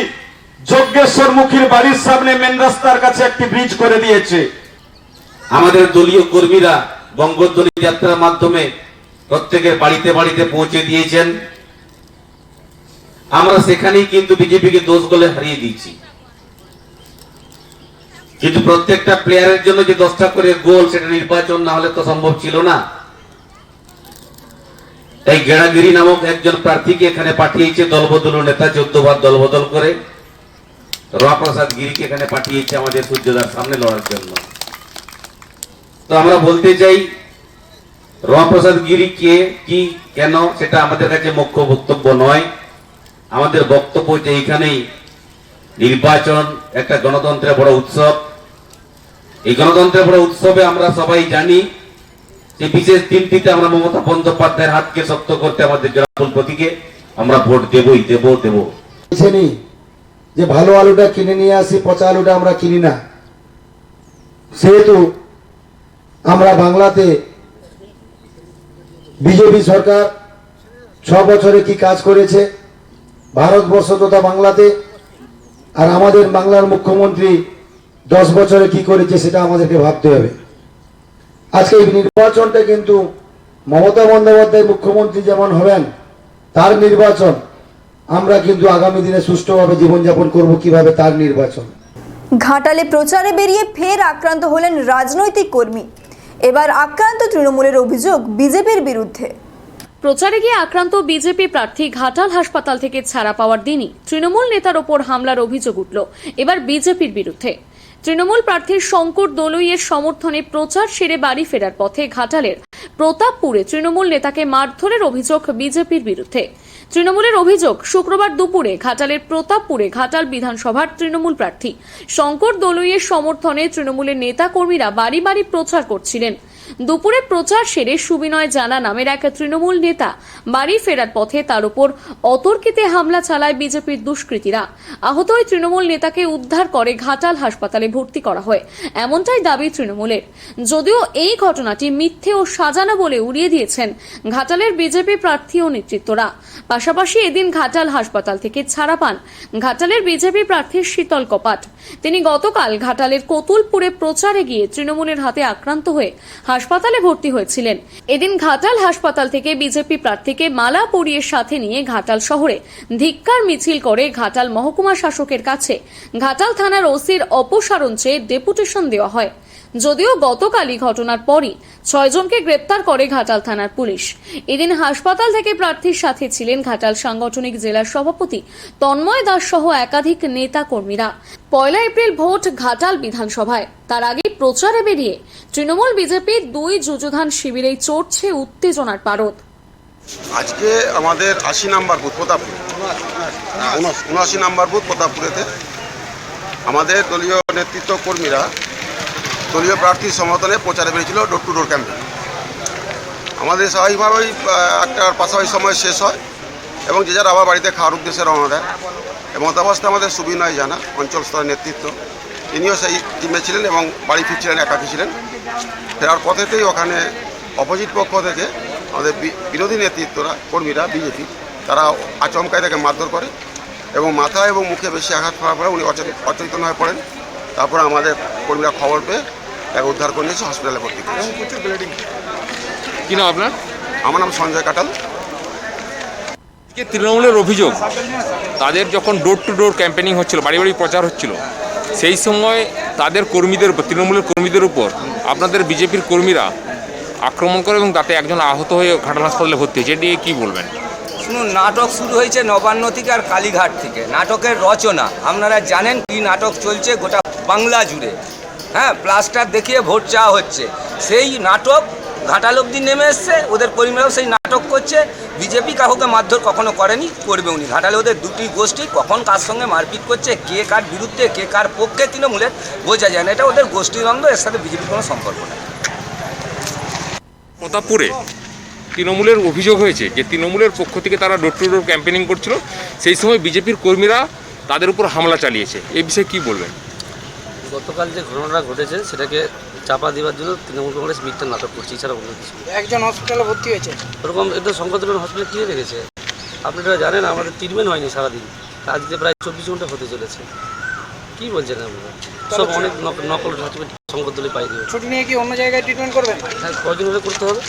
C: যজ্ঞেশ্বর মুখীর বাড়ির সামনে মেন রাস্তার কাছে একটি ব্রিজ করে দিয়েছে।
K: আমাদের দলীয় কর্মীরা বঙ্গধ্বনি যাত্রার মাধ্যমে প্রত্যেকের বাড়িতে বাড়িতে পৌঁছে দিয়েছেন। আমরা সেখানেই কিন্তু বিজেপিকে দোষ গোলে হারিয়ে দিয়েছি। কিন্তু প্রত্যেকটা প্লেয়ারের জন্য যে 10টা করে গোল, সেটা নির্বাচন না হলে তো সম্ভব ছিল না। তাই গেড়াগিরি নামক একজন প্রার্থীকে এখানে পাঠিয়েছে দলবদল নেতা, 14 বার দলবদল করে রমাপ্রসাদ গিরিকে এখানে পাঠিয়েছে আমাদের সূর্যদার সামনে লড়ার জন্য। তো আমরা বলতে চাই, রমাপ্রসাদ গিরি কে, কি, কেন, সেটা আমাদের কাছে মুখ্য বক্তব্য নয়। আমাদের বক্তব্য যে এইখানেই নির্বাচন একটা গণতন্ত্রের বড় উৎসব। এই গণতন্ত্রের বড় উৎসবে আমরা সবাই জানি যে বিশেষ দিনটিতে আমরা মমতা বন্দ্যোপাধ্যায়ের হাতকে শক্ত করতে আমাদের জোড়াফুল প্রতীকে আমরা ভোট দেবই দেব।
L: যে ভালো আলুটা কিনে নিয়ে আসি, পচা আলুটা আমরা কিনি না। সেহেতু আমরা বাংলাতে বিজেপি সরকার 6 বছরে কি কাজ করেছে ভারতবর্ষ তথা বাংলাতে, আর আমাদের বাংলার মুখ্যমন্ত্রী 10 বছরে কি করেছে সেটা আমাদেরকে ভাবতে হবে। আজকে এই নির্বাচনটা কিন্তু মমতা বন্দ্যোপাধ্যায় মুখ্যমন্ত্রী যেমন হবেন, তার নির্বাচন আমরা কিন্তু আগামী দিনে সুষ্ঠুভাবে জীবনযাপন করব কিভাবে তার নির্বাচন।
A: ঘাটালে প্রচারে বেরিয়ে ফের আক্রান্ত হলেন রাজনৈতিক কর্মী। এবার আক্রান্ত তৃণমূলের অভিযোগ বিজেপির বিরুদ্ধে।
B: প্রচারে গিয়ে আক্রান্ত বিজেপি প্রার্থী ঘাটাল হাসপাতাল থেকে ছাড়া পাওয়ার দিনই তৃণমূল নেতার ওপর হামলার অভিযোগ উঠল এবার বিজেপির বিরুদ্ধে। তৃণমূল প্রার্থী শঙ্কর দলুইয়ের সমর্থনে প্রচার সেরে বাড়ি ফেরার পথে ঘাটালের প্রতাপপুরে তৃণমূল নেতাকে মারধরের অভিযোগ বিজেপির বিরুদ্ধে। তৃণমূলের অভিযোগ, শুক্রবার দুপুরে ঘাটালের প্রতাপপুরে ঘাটাল বিধানসভার তৃণমূল প্রার্থী শঙ্কর দলুইয়ের সমর্থনে তৃণমূলের নেতা কর্মীরা বাড়ি বাড়ি প্রচার করছিলেন। দুপুরে প্রচার সেরে সুবিনয় জানা নামের এক তৃণমূল নেতা বাড়ি ফেরার পথে তার উপর অতর্কিতে হামলা চালায় বিজেপির দুষ্কৃতীরা। আহত ওই তৃণমূল নেতাকে উদ্ধার করে ঘাটাল হাসপাতালে ভর্তি করা হয়, এমনটাই দাবি তৃণমূলের। যদিও এই ঘটনাটি মিথ্যে ও সাজানো বলে উড়িয়ে দিয়েছেন ঘাটালের বিজেপি প্রার্থী ও নেতৃত্বরা। পাশাপাশি এদিন ঘাটাল হাসপাতাল থেকে ছাড়া পান ঘাটালের বিজেপি প্রার্থী শীতল কপাট। তিনি গতকাল ঘাটালের কতুলপুরে প্রচারে গিয়ে তৃণমূলের হাতে আক্রান্ত হয়ে হাসপাতালে ভর্তি হয়েছিলেন। এদিন ঘাটাল হাসপাতাল থেকে বিজেপি প্রার্থীকে মালা পরিয়ে সাথে নিয়ে ঘাটাল শহরে ধিক্কার মিছিল করে ঘাটাল মহকুমা শাসকের কাছে ঘাটাল থানার ওসির অপসারণ চেয়ে ডেপুটেশন দেওয়া হয়। যদিও গতকালই ঘটনার পরই 6 জনকে গ্রেপ্তার করে ঘাটাল থানার পুলিশ। এদিন হাসপাতাল থেকে প্রার্থীর সাথে ছিলেন ঘাটাল সাংগঠনিক জেলার সভাপতি তন্ময় দাস সহ একাধিক নেতা কর্মীরা। 1 এপ্রিল ভোট ঘাটাল বিধানসভায়, তার আগে প্রচারে বেরিয়ে তৃণমূল বিজেপির 2 যুযুধান শিবিরেই চড়ছে উত্তেজনার পারদ।
M: আজকে আমাদের 80 নম্বর বুথ প্রতাপপুর, 79 নম্বর বুথ প্রতাপপুরেতে আমাদের দলীয় নেতৃত্ব কর্মীরা দলীয় প্রার্থীর সমর্থনে প্রচারে বেরিয়েছিল ডোর টু ডোর ক্যাম্পেইন। আমাদের স্বাভাবিকভাবেই একটার পাশাপাশি সময় শেষ হয় এবং যে যার আবার বাড়িতে খাওয়ার উদ্দেশ্যে রওনা দেয়। এবং অবস্থা আমাদের সুবিনয় জানা অঞ্চল স্তরের নেতৃত্ব, তিনিও সেই টিমে ছিলেন এবং বাড়ি ফিরছিলেন, একাকী ছিলেন। ফেরার পথেতেই ওখানে অপোজিট পক্ষ থেকে আমাদের বিরোধী নেতৃত্বরা কর্মীরা বিজেপি তারা আচমকায় তাকে মারধর করে এবং মাথা এবং মুখে বেশি আঘাত করার পরে উনি অচেতন হয়ে পড়েন। তারপরে আমাদের কর্মীরা খবর পেয়ে তাকে উদ্ধার করে নিয়েছে, হসপিটালে ভর্তি করেছে।
I: কি নাম আপনার?
M: আমার নাম সঞ্জয় কাটাল।
N: তৃণমূলের অভিযোগ, তাদের যখন ডোর টু ডোর ক্যাম্পেনিং হচ্ছিল, বাড়ি বাড়ি প্রচার হচ্ছিল, সেই সময় তাদের কর্মীদের উপর, তৃণমূলের কর্মীদের উপর আপনাদের বিজেপির কর্মীরা আক্রমণ করে এবং তাতে একজন আহত হয়ে ঘাটাল হাসপাতালে ভর্তি হয়েছে। এটি কী বলবেন?
O: শুনুন, নাটক শুরু হয়েছে নবান্ন থেকে আর কালীঘাট থেকে। নাটকের রচনা আপনারা জানেন কি নাটক চলছে গোটা বাংলা জুড়ে। হ্যাঁ, প্লাস্টার দেখিয়ে ভোট চাওয়া হচ্ছে, সেই নাটক ঘাটাল অবধি নেমে এসছে। ওদের কর্মীরাও সেই নাটক করছে। বিজেপি কাউকে মারধর কখনো করেনি, করবে উনি। ঘাটালে ওদের দুটি গোষ্ঠী কখন কার সঙ্গে মারপিট করছে, কে কার বিরুদ্ধে, কে কার পক্ষে তৃণমূলের বোঝা যায় না। এটা ওদের গোষ্ঠীদ্বন্দ্ব, এর সাথে বিজেপির কোনো সম্পর্ক নেই।
N: প্রতাপপুরে তৃণমূলের অভিযোগ হয়েছে যে তৃণমূলের পক্ষ থেকে তারা ডোর টু ডোর ক্যাম্পেনিং করছিল, সেই সময় বিজেপির কর্মীরা তাদের উপর হামলা চালিয়েছে। এই বিষয়ে কী বলবেন?
E: গতকাল যে ঘটনাটা ঘটেছে সেটাকে চাপা দেওয়ার জন্য তৃণমূল কংগ্রেস মিথ্যা নাটক করছে, এছাড়া অন্য কিছু।
O: একজন হসপিটালে ভর্তি হয়েছে,
E: ওরকম এটা সংকটন হসপিটালে কী রেখেছে আপনারা জানেন। আমাদের ট্রিটমেন্ট হয়নি সারাদিন, আজকে প্রায় 24 ঘন্টা হতে চলেছে। কী বলছেন আপনারা? সব অনেক নকল সার্টিফিকেট সংকটদলে পাই দেবে।
O: ছুটি নিয়ে কি অন্য জায়গায় ট্রিটমেন্ট করবেন?
E: হ্যাঁ, কদিন হলে করতে হবে।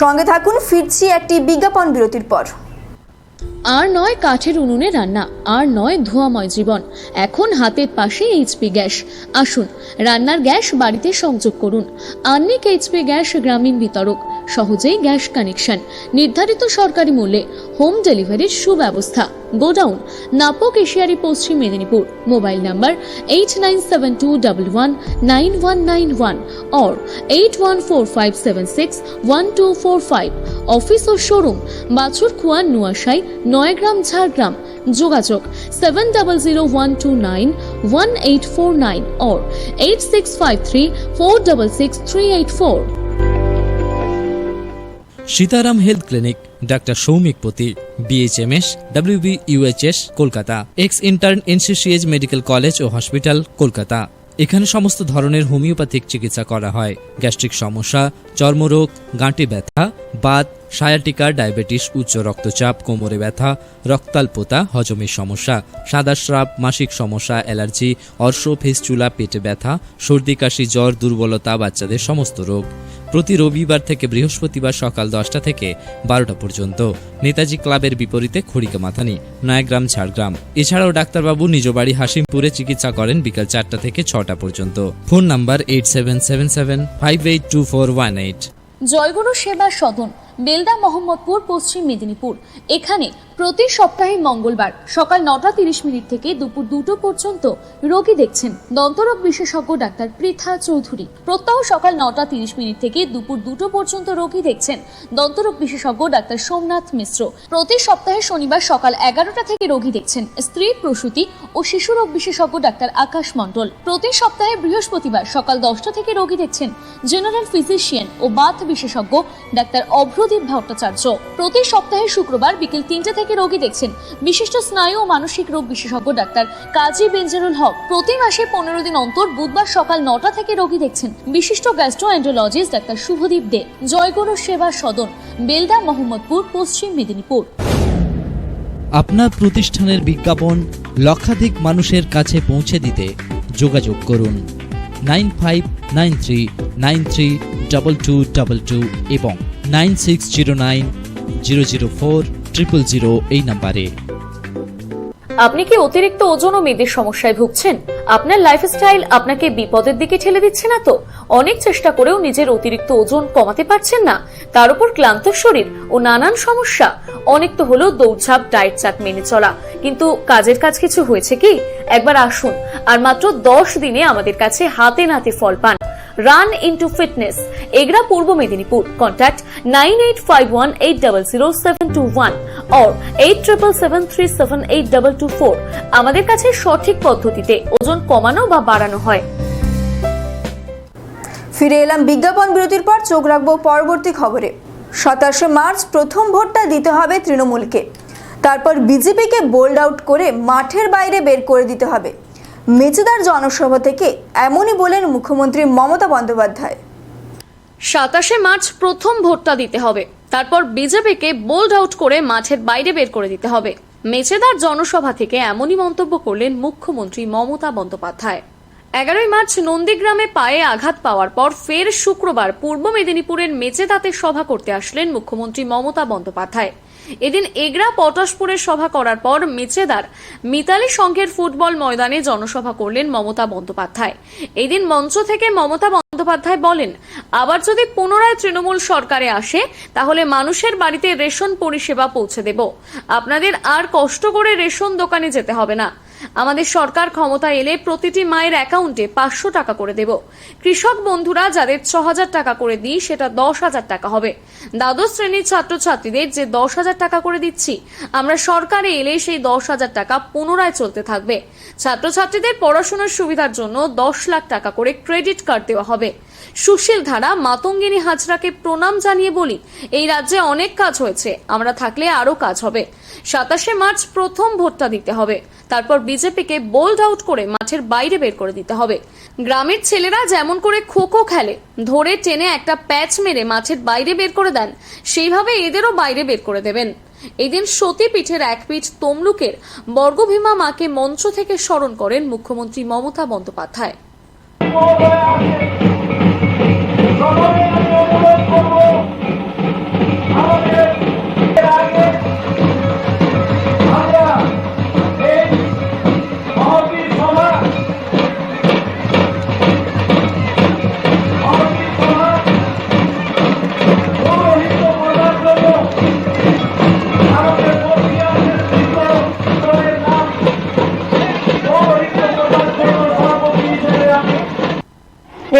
A: সঙ্গে থাকুন, ফিরছি একটি বিজ্ঞাপন বিরতির পর।
B: আর নয় কাঠের উনুনে রান্না, আর নয় ধোঁয়াময় জীবন, এখন হাতের পাশে এইচপি গ্যাস। আসুন, রান্নার গ্যাস বাড়িতে সংযোগ করুন। আন্নিক এইচপি গ্যাস গ্রামীণ বিতরক, সহজেই গ্যাস কানেকশন, নির্ধারিত সরকারি মূল্যে, হোম ডেলিভারির সুব্যবস্থা। গোডাউন, নাপক এশিয়ারি, Paschim Medinipur. Mobile number 8972119191 or 8145761245। Office ও শোরুম বাছুরকুয়া, নোয়াশাই, নয়গ্রাম, ঝাড়গ্রাম। যোগাযোগ 7001291849 or 8653466384।
P: Sitaram health clinic, doctor Soumik Pati, BHMS, WBUHS, Kolkata. Ex intern, NCCH medical college ও হসপিটাল, কলকাতা। এখানে সমস্ত ধরনের হোমিওপ্যাথিক চিকিৎসা করা হয়। গ্যাস্ট্রিক সমস্যা, চর্মরোগ, গাঁটি ব্যথা, বাত, সায়াটিকা, ডায়াবেটিস, উচ্চ রক্তচাপ, কোমরে ব্যথা, রক্তাল্পতা, হজমের সমস্যা, সাদা স্রাব, মাসিক সমস্যা, অ্যালার্জি, অর্শ, ফিস্টুলা, পেটে ব্যথা, সর্দি কাশি, জ্বর, দুর্বলতা, বাচ্চাদের সমস্ত রোগ। প্রতি রবিবার থেকে বৃহস্পতিবার সকাল 10টা থেকে 12টা পর্যন্ত। নেতাজি ক্লাবের বিপরীতে খড়িকা মাথানি, নয়াগ্রাম, ঝাড়গ্রাম। এছাড়াও ডাক্তারবাবু নিজ বাড়ি হাসিমপুরে চিকিৎসা করেন বিকাল 4টা থেকে 6টা পর্যন্ত। Phone number 8777582418।
B: জয়গুরু সেবা সদন, বেলদা, মোহাম্মদপুর, পশ্চিম মেদিনীপুর। এখানে প্রতি সপ্তাহে মঙ্গলবার সকাল 9:30 থেকে দুপুর 2টো পর্যন্ত রোগী দেখছেন দন্তরোগ বিশেষজ্ঞ ডাক্তার পৃথা চৌধুরী। প্রত্যহ সকাল 9:30 থেকে দুপুর 2টো পর্যন্ত রোগী দেখছেন দন্তরোগ বিশেষজ্ঞ ডাক্তার সোমনাথ মিশ্র। প্রতি সপ্তাহে শনিবার সকাল 11টা থেকে রোগী দেখছেন স্ত্রী, প্রসূতি ও শিশু রোগ বিশেষজ্ঞ ডাক্তার আকাশ মণ্ডল। প্রতি সপ্তাহে বৃহস্পতিবার সকাল 10টা থেকে রোগী দেখছেন জেনারেল ফিজিশিয়ান ও বাত বিশেষজ্ঞ ডাক্তার অভ্রদীপ ভট্টাচার্য। প্রতি সপ্তাহে শুক্রবার বিকেল 3টে থেকে রোগী দেখছেন বিশিষ্ট স্নায়ু ও মানসিক রোগ বিশেষজ্ঞ ডাক্তার কাজী বেঞ্জারুল হক। প্রতি মাসে 15 দিন অন্তর বুধবার সকাল 9টা থেকে রোগী দেখছেন বিশিষ্ট গ্যাস্ট্রোএন্টারোলজিস্ট ডাক্তার শুভদীপ দে। জয়গুরু সেবা সদন, বেলদা, মোহাম্মদপুর, পশ্চিম মেদিনীপুর।
P: আপনার প্রতিষ্ঠানের বিজ্ঞাপন লক্ষাধিক মানুষের কাছে পৌঁছে দিতে যোগাযোগ করুন 9593932222 এবং 9609004000 এই নাম্বারে।
B: আপনি কি অতিরিক্ত ওজন ও মেদের সমস্যায় ভুগছেন? আপনার লাইফস্টাইল আপনাকে বিপদের দিকে ঠেলে দিচ্ছে না তো? অনেক চেষ্টা করেও নিজের অতিরিক্ত ওজন কমাতে পারছেন না? তার উপর ক্লান্ত শরীর ও নানান সমস্যা। অনেক তো হলো দৌড়ঝাঁপ, ডায়েট চার্ট মেনে চলা, কিন্তু কাজের কাজ কিছু হয়েছে কি? একবার আসুন আর মাত্র 10 দিনে আমাদের কাছে হাতে নাতে ফল পান। Run into fitness, Egra, Purba Medinipur. Contact 9851800721 or 8777378224। আমাদের কাছে সঠিক পদ্ধতিতে ওজন কমানো বা বাড়ানো হয়।
A: ফিরে এলাম বিজ্ঞাপন বিরতির পর। চোখ রাখবো পরবর্তী খবরে। 27 মার্চ প্রথম ভোটটা দিতে হবে তৃণমূলকে, তারপর বিজেপিকে বোল্ড আউট করে মাঠের বাইরে বের করে দিতে হবে। মেচেদার জনসভা থেকে এমনই বলেন মুখ্যমন্ত্রী মমতা বন্দ্যোপাধ্যায়।
B: 27 মার্চ প্রথম ভোটটা দিতে হবে, তারপর বিজেপিকে বোল্ড আউট করে মাঠের বাইরে বের করে দিতে হবে। মেচেদার জনসভা থেকে এমনই মন্তব্য করলেন মুখ্যমন্ত্রী মমতা বন্দ্যোপাধ্যায়। 11 মার্চ নন্দীগ্রামে পায়ে আঘাত পাওয়ার পর ফের শুক্রবার পূর্ব মেদিনীপুরের মেচেদাতে সভা করতে আসলেন মুখ্যমন্ত্রী মমতা বন্দ্যোপাধ্যায়। এদিন এগরা, পটাশপুরের সভা করার পর মেচেদার মিতালি সংঘের ফুটবল ময়দানে জনসভা করলেন মমতা বন্দ্যোপাধ্যায়। এদিন মঞ্চ থেকে মমতা বন্দ্যোপাধ্যায় বলেন, আবার যদি পুনরায় তৃণমূল সরকারে আসে তাহলে মানুষের বাড়িতে রেশন পরিষেবা পৌঁছে দেব। আপনাদের আর কষ্ট করে রেশন দোকানে যেতে হবে না। আমাদের সরকার ক্ষমতা এলে প্রতিটি মায়ের অ্যাকাউন্টে 500 টাকা করে দেব। কৃষক বন্ধুরা যাদের 6000 টাকা করে দিই সেটা 10,000 টাকা হবে। দ্বাদশ শ্রেণীর ছাত্রছাত্রীদের যে 10,000 টাকা করে দিচ্ছি, আমরা সরকারে এলে সেই 10,000 টাকা পুনরায় চলতে থাকবে। ছাত্রছাত্রীদের পড়াশোনার সুবিধার জন্য 10 লাখ টাকা করে ক্রেডিট কার্ড দেওয়া হবে। সুশীল ধারা মাতঙ্গিনী হাজরাকে প্রণাম জানিয়ে বলি, এই রাজ্যে অনেক কাজ হয়েছে, আমরা থাকলে আরো কাজ হবে। 27 মার্চ প্রথম ভোটটা দিতে হবে, তারপর বিজেপিকে বোল্ড আউট করে মাঠের বাইরে বের করে দিতে হবে। গ্রামের ছেলেরা যেমন করে খোখো খেলে, ধরে টেনে একটা প্যাচ মেরে মাঠের বাইরে বের করে দেন, সেইভাবে এদেরও বাইরে বের করে দেবেন। এদিন সতী পীঠের এক পীঠ তমলুকের বর্গভীমা মাকে মঞ্চ থেকে স্মরণ করেন মুখ্যমন্ত্রী মমতা বন্দ্যোপাধ্যায়।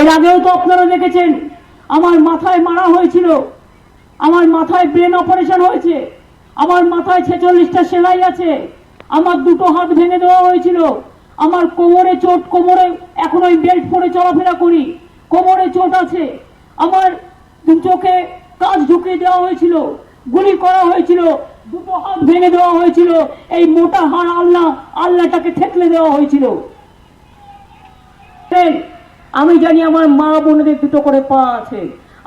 Q: এর আগেও তো আপনারা দেখেছেন আমার মাথায় মারা হয়েছিল, আমার মাথায় ব্রেন অপারেশন হয়েছে, আমার মাথায় 46টা সেলাই আছে, আমার 2টো হাত ভেঙে দেওয়া হয়েছিল, আমার কোমরে চোট, কোমরে এখন ওই বেল্ট পরে চলাফেরা করি, কোমরে চোট আছে, আমার 2 চোখে কাঁচ ঢুকিয়ে দেওয়া হয়েছিল, গুলি করা হয়েছিল, 2টো হাত ভেঙে দেওয়া হয়েছিল, এই মোটা হাড় আল্লাহটাকে ঠেকলে দেওয়া হয়েছিল। আমি জানি আমার মা বোনেদের 2টো করে পা আছে,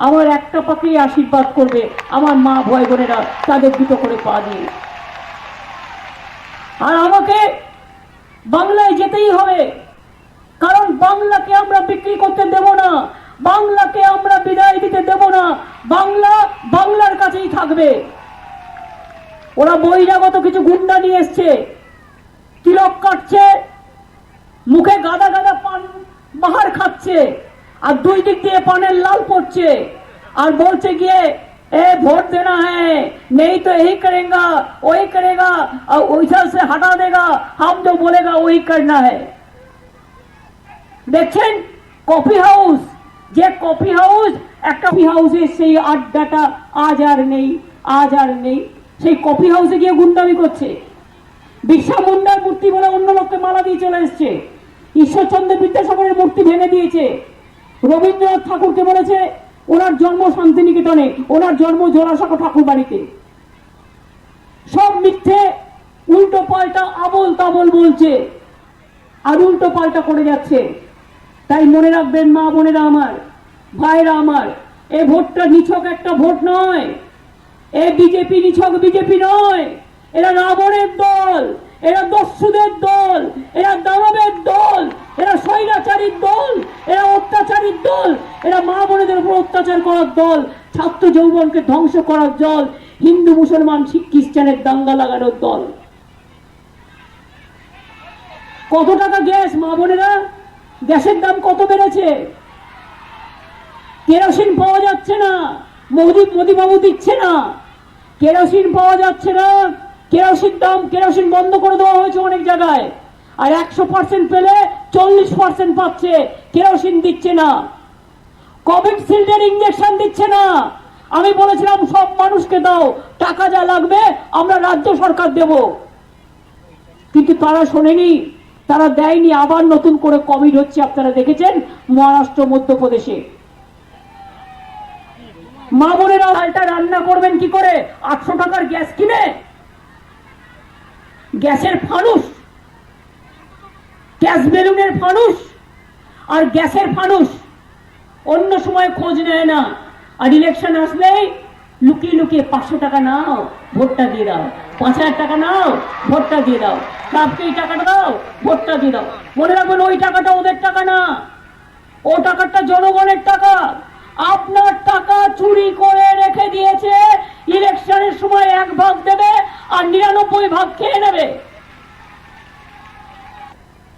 Q: আমার একটা পাকেই আশীর্বাদ করবে আমার মা ভাই বোনেরা তাদের 2টো করে পা দিয়ে। আর আমাকে বাংলায় যেতেই হবে, কারণ বাংলাকে আমরা বিক্রি করতে দেব না, বাংলাকে আমরা বিদায় দিতে দেব বাংলা বাংলার কাছেই থাকবে। ওরা বহিরাগত কিছু গুন্ডা নিয়ে এসছে, তিলক কাটছে, মুখে গাদা গাদা পান বাহার খাচ্ছে, আর দুই দিক দিয়ে পানের লাল পড়ছে, আর বলছে গিয়ে ए वोट देना है, नहीं तो यही करेगा वही करेगा, और वैसा से हटा देगा, हम जो बोलेगा वही करना है। দেখছেন কফি হাউস, যে কফি হাউস, একটা কফি হাউসে সেই আড্ডাটা আজ আর নেই, আজ আর নেই। সেই কফি হাউসে গিয়ে গুন্ডামি করছে, বিরসা মুন্ডার মূর্তি বলে অন্য লোককে মালা দিয়ে চলে এসছে, ঈশ্বরচন্দ্র বিদ্যাসাগরের মূর্তি ভেঙে দিয়েছে, রবীন্দ্রনাথ ঠাকুরকে বলেছে ওনার জন্ম শান্তিনিকেতনে, ওনার জন্ম জোড়াসাঁকো ঠাকুর বাড়িতে। সব মিথ্যে, উল্টো পাল্টা আবল তাবল বলছে আর উল্টো পাল্টা করে যাচ্ছে। তাই মনে রাখবেন মা বোনেরা আমার, ভাইরা আমার, এই ভোটটা নিছক একটা ভোট নয়, এ বিজেপি নিছক বিজেপি নয়, এরা রাবণের দল, এরা দস্যুদের দল, এরা দানবের দল, এরা স্বৈরাচারীর দল, এরা অত্যাচারীর দল, এরা মা বোনেদের উপর অত্যাচার করার দল, ছাত্র যৌবনকে ধ্বংস করার দল, হিন্দু মুসলমান শিখ খ্রিস্টানের দাঙ্গা লাগানোর দল। কত টাকা গ্যাস মা বোনেরা, গ্যাসের দাম কত বেড়েছে, কেরোসিন পাওয়া যাচ্ছে না, মোদি বাবু দিচ্ছে না, কেরোসিন পাওয়া যাচ্ছে না, কেরোসিন বন্ধ করে দেওয়া হয়েছে অনেক জায়গায়, আর 100% পেলে 40% পাচ্ছে, কেরোসিন দিচ্ছে না, কোভিশিল্ডের ইঞ্জেকশন দিচ্ছে না। আমি বলেছিলাম সব মানুষকে দাও, টাকা যা লাগবে আমরা রাজ্য সরকার দেব, কিন্তু তারা শোনেনি, তারা দেয়নি। আবার নতুন করে কোভিড হচ্ছে, আপনারা দেখেছেন মহারাষ্ট্র, মধ্যপ্রদেশে। মা বোনেরা হালটা রান্না করবেন কি করে? 800 টাকার গ্যাস কিনে, গ্যাসের ফানুস, গ্যাস বেলুনের ফানুস আর গ্যাসের ফানুস অন্য সময় খোঁজ নেয় না, আর ইলেকশন আসলেই লুকিয়ে লুকিয়ে 500 টাকা নাও, ভোটটা দিয়ে দাও, 5000 টাকা নাও, ভোটটা দিয়ে দাও, ক্লাবকে এই টাকাটা দাও, ভোটটা দিয়ে দাও। মনে রাখবেন ওই টাকাটা ওদের টাকা না, ও টাকাটা জনগণের টাকা। আপনার টাকা চুরি করে রেখে দিয়েছে, ইলেকশনের সময় 1 ভাগ দেবে আর 99 ভাগ খেয়ে নেবে।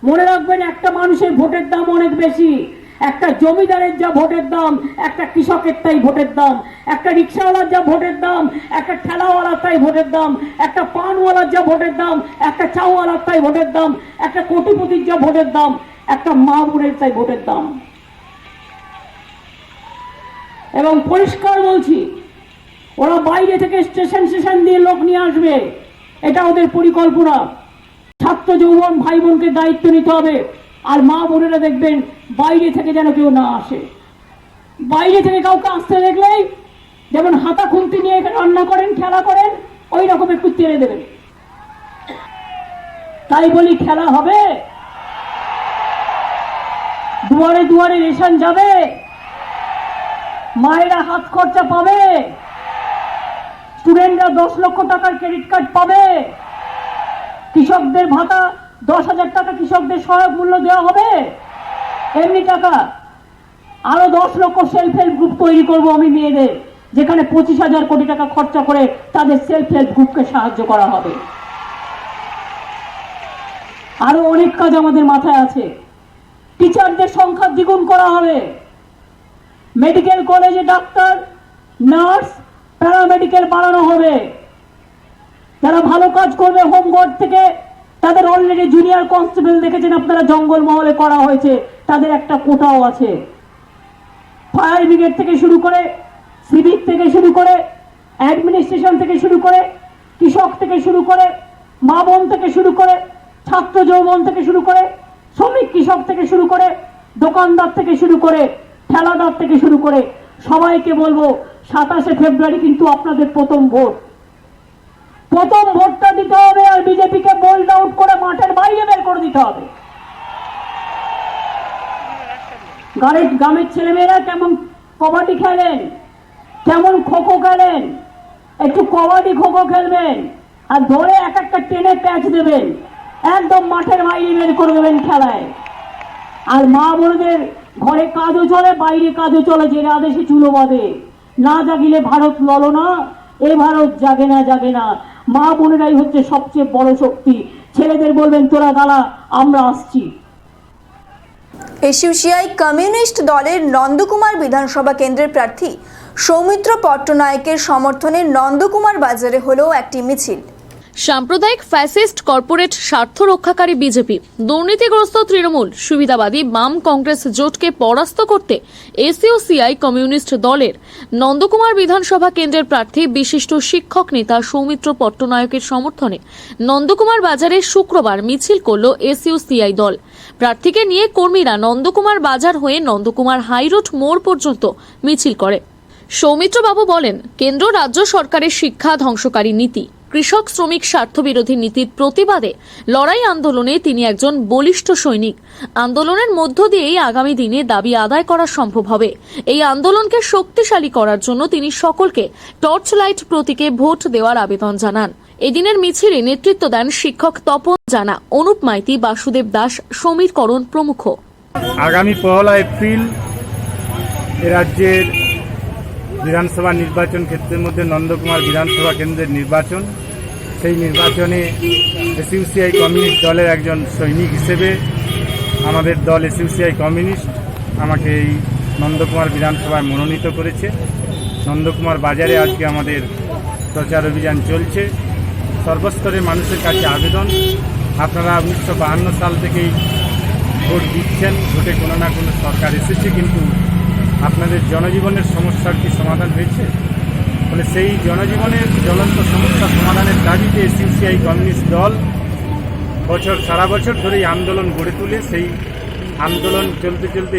Q: মনে রাখবেন একটা মানুষের ভোটের দাম অনেক বেশি, একটা জমিদারের যা ভোটের দাম, একটা কৃষকের তাই ভোটের দাম, একটা রিক্সাওয়ালার যা ভোটের দাম, একটা ঠেলাওয়ালার তাই ভোটের দাম, একটা পানওয়ালার যা ভোটের দাম, একটা চাওয়ালার তাই ভোটের দাম, একটা কোটিপতির যা ভোটের দাম, একটা মা বোনের তাই ভোটের দাম। এবং পরিষ্কার বলছি, ওরা বাইরে থেকে স্টেশন দিয়ে লোক নিয়ে আসবে, এটা ওদের পরিকল্পনা। ছাত্র যৌবন ভাই বোনকে দায়িত্ব নিতে হবে, আর মা বোনেরা দেখবেন বাইরে থেকে যেন কেউ না আসে। বাইরে থেকে কাউকে আসতে দেখলেই যেমন হাতা খুন্তি নিয়ে এখানে রান্না করেন, খেলা করেন, ওই রকম একটু তেড়ে দেবেন। তাই বলি খেলা হবে, দুয়ারে দুয়ারে রেশন যাবে, মায়েরা হাত খরচা পাবে, স্টুডেন্টরা 10 লক্ষ টাকার ক্রেডিট কার্ড পাবে, কৃষকদের ভাতা 10,000 টাকা কৃষকদের সহায়ক মূল্য দেওয়া হবে, এমনি টাকা। আরো 10 লক্ষ সেলফ হেল্প গ্রুপ তৈরি করব আমি মেয়েদের, যেখানে 25,000 কোটি টাকা খরচা করে তাদের সেলফ হেল্প গ্রুপকে সাহায্য করা হবে। আরো অনেক কাজ আমাদের মাথায় আছে। টিচারদের সংখ্যা দ্বিগুণ করা হবে, মেডিকেল কলেজে ডাক্তার, নার্স, প্যারামেডিক্যাল বাড়ানো হবে। যারা ভালো কাজ করবে হোমগার্ড থেকে, তাদের অলরেডি জুনিয়র কনস্টেবল দেখেছেন আপনারা জঙ্গলমহলে করা হয়েছে, তাদের একটা কোটাও আছে। ফায়ার ব্রিগেড থেকে শুরু করে, সিভিক থেকে শুরু করে, অ্যাডমিনিস্ট্রেশন থেকে শুরু করে, কৃষক থেকে শুরু করে, মা বোন থেকে শুরু করে, ছাত্র যৌবন থেকে শুরু করে, শ্রমিক কৃষক থেকে শুরু করে, দোকানদার থেকে শুরু করে, ঠেলাদার থেকে শুরু করে, সবাইকে বলবো 27শে ফেব্রুয়ারি কিন্তু আপনাদের প্রথম ভোট। প্রথম ভোটটা দিতে হবে, আর বিজেপিকে বোল্ড আউট করে মাঠের বাইরে বের করে দিতে হবে। গ্রামের ছেলেমেয়েরা কেমন কবাডি খেলেন, কেমন খোখো খেলেন, একটু কবাডি খোখো খেলবেন, আর ধরে এক একটা টেনে প্যাচ দেবেন, একদম মাঠের বাইরে বের করে দেবেন খেলায়। আর মা বোনদের ঘরে কাজও চলে, বাইরে কাজও চলে, যে আদেশে চুলো বাঁধে, না জাগিলে ভারত ললনা, এ ভারত জাগে না জাগে না। মা বোনেরাই হচ্ছে সবচেয়ে বড় শক্তি। ছেলেদের বলবেন তোরা দাঁড়া, আমরা আসছি।
A: এসইউসিআই কমিউনিস্ট দলের নন্দকুমার বিধানসভা কেন্দ্রের প্রার্থী সৌমিত্র পট্টনায়কের সমর্থনে নন্দকুমার বাজারে হলো একটি মিছিল।
B: সাম্প্রদায়িক ফ্যাসিস্ট কর্পোরেট স্বার্থ রক্ষাকারী বিজেপি, দুর্নীতিগ্রস্ত তৃণমূল, সুবিধাবাদী বাম কংগ্রেস জোটকে পরাস্ত করতে এসইউসিআই কমিউনিস্ট দলের নন্দকুমার বিধানসভা কেন্দ্রের প্রার্থী বিশিষ্ট শিক্ষক নেতা সৌমিত্র পট্টনায়কের সমর্থনে নন্দকুমার বাজারে শুক্রবার মিছিল করল এসইউসিআই দল। প্রার্থীকে নিয়ে কর্মীরা নন্দকুমার বাজার হয়ে নন্দকুমার হাইরোড মোড় পর্যন্ত মিছিল করে। সৌমিত্রবাবু বলেন, কেন্দ্র রাজ্য সরকারের শিক্ষা ধ্বংসকারী নীতি, কৃষক শ্রমিক স্বার্থবিরোধী নীতির প্রতিবাদে লড়াই আন্দোলনে তিনি একজন বলিষ্ঠ সৈনিক। আন্দোলনের মধ্য দিয়েই আগামী দিনে দাবি আদায় করা সম্ভব হবে। এই আন্দোলনকে শক্তিশালী করার জন্য তিনি সকলকে টর্চ লাইট প্রতীকে ভোট দেওয়ার আবেদন জানান। এদিনের মিছিলে নেতৃত্ব দেন শিক্ষক তপন জানা, অনুপ মাইতি, বাসুদেব দাস, সমীর করণ প্রমুখ।
R: আগামী 1 এপ্রিল রাজ্যের বিধানসভা নির্বাচন ক্ষেত্রের মধ্যে নন্দকুমার বিধানসভা কেন্দ্রের নির্বাচন। সেই নির্বাচনে এসইউসিআই কমিউনিস্ট দলের একজন সৈনিক হিসেবে আমাদের দল এসইউসিআই কমিউনিস্ট আমাকে এই নন্দকুমার বিধানসভায় মনোনীত করেছে। নন্দকুমার বাজারে আজকে আমাদের প্রচার অভিযান চলছে। সর্বস্তরের মানুষের কাছে আবেদন, আপনারা 1952 সাল থেকেই ভোট দিচ্ছেন। ভোটে কোনো না কোনো সরকার এসেছে, কিন্তু আপনাদের জনজীবনের সমস্যার কি সমাধান হয়েছে? ফলে সেই জনজীবনের জ্বলন্ত সমস্যা সমাধানের দাবিতে এসইউসিআই কমিউনিস্ট দল সারা বছর ধরেই আন্দোলন গড়ে তুলে সেই আন্দোলন চলতে চলতে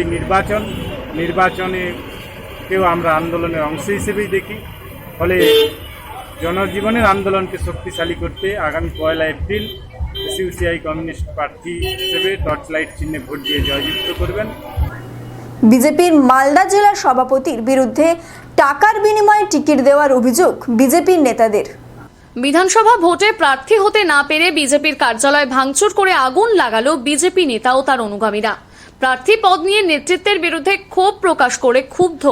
R: নির্বাচনেকেও আমরা আন্দোলনের অংশ হিসেবেই দেখি। ফলে জনজীবনের আন্দোলনকে শক্তিশালী করতে আগামী 1 এপ্রিল এসইউসিআই কমিউনিস্ট প্রার্থী হিসেবে টর্চ লাইট চিহ্নে ভোট দিয়ে জয়যুক্ত করবেন।
A: বিজেপির মালদা জেলার সভাপতির বিরুদ্ধে টাকার বিনিময়ে টিকিট দেওয়ার অভিযোগ বিজেপির নেতাদের।
B: বিধানসভা ভোটে প্রার্থী হতে না পেরে বিজেপির কার্যালয় ভাঙচুর করে আগুন লাগালো বিজেপি নেতা ও তার অনুগামীরা। প্রার্থী পদ নিয়ে নেতৃত্বের বিরুদ্ধে ক্ষোভ প্রকাশ করে ক্ষুব্ধ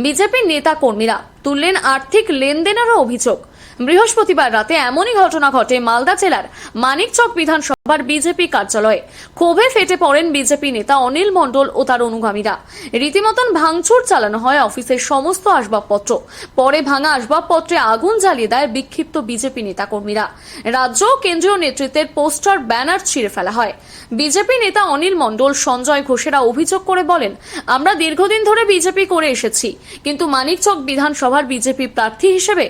B: বিজেপির নেতা কর্মীরা তুললেন আর্থিক লেনদেনেরও অভিযোগ। বৃহস্পতিবার রাতে এমনই ঘটনা ঘটে মালদা জেলার মানিকচক বিধানসভার বিজেপি কার্যালয়ে। ক্ষোভে ফেটে পড়েন বিজেপি নেতা অনিল মণ্ডল ও তার অনুগামীরা। রীতিমতন ভাঙচুর চালানো হয় অফিসের সমস্ত আসবাবপত্র। পরে ভাঙা আসবাবপত্রে আগুন জ্বালিয়ে দেয় বিক্ষিপ্ত বিজেপি নেতা কর্মীরা। রাজ্য ও কেন্দ্রীয় নেতৃত্বের পোস্টার, ব্যানার ছিঁড়ে ফেলা হয়। বিজেপি নেতা অনিল মণ্ডল, সঞ্জয় ঘোষেরা অভিযোগ করে বলেন, আমরা দীর্ঘদিন ধরে বিজেপি করে এসেছি, কিন্তু মানিকচক বিধানসভার বিজেপি প্রার্থী হিসেবে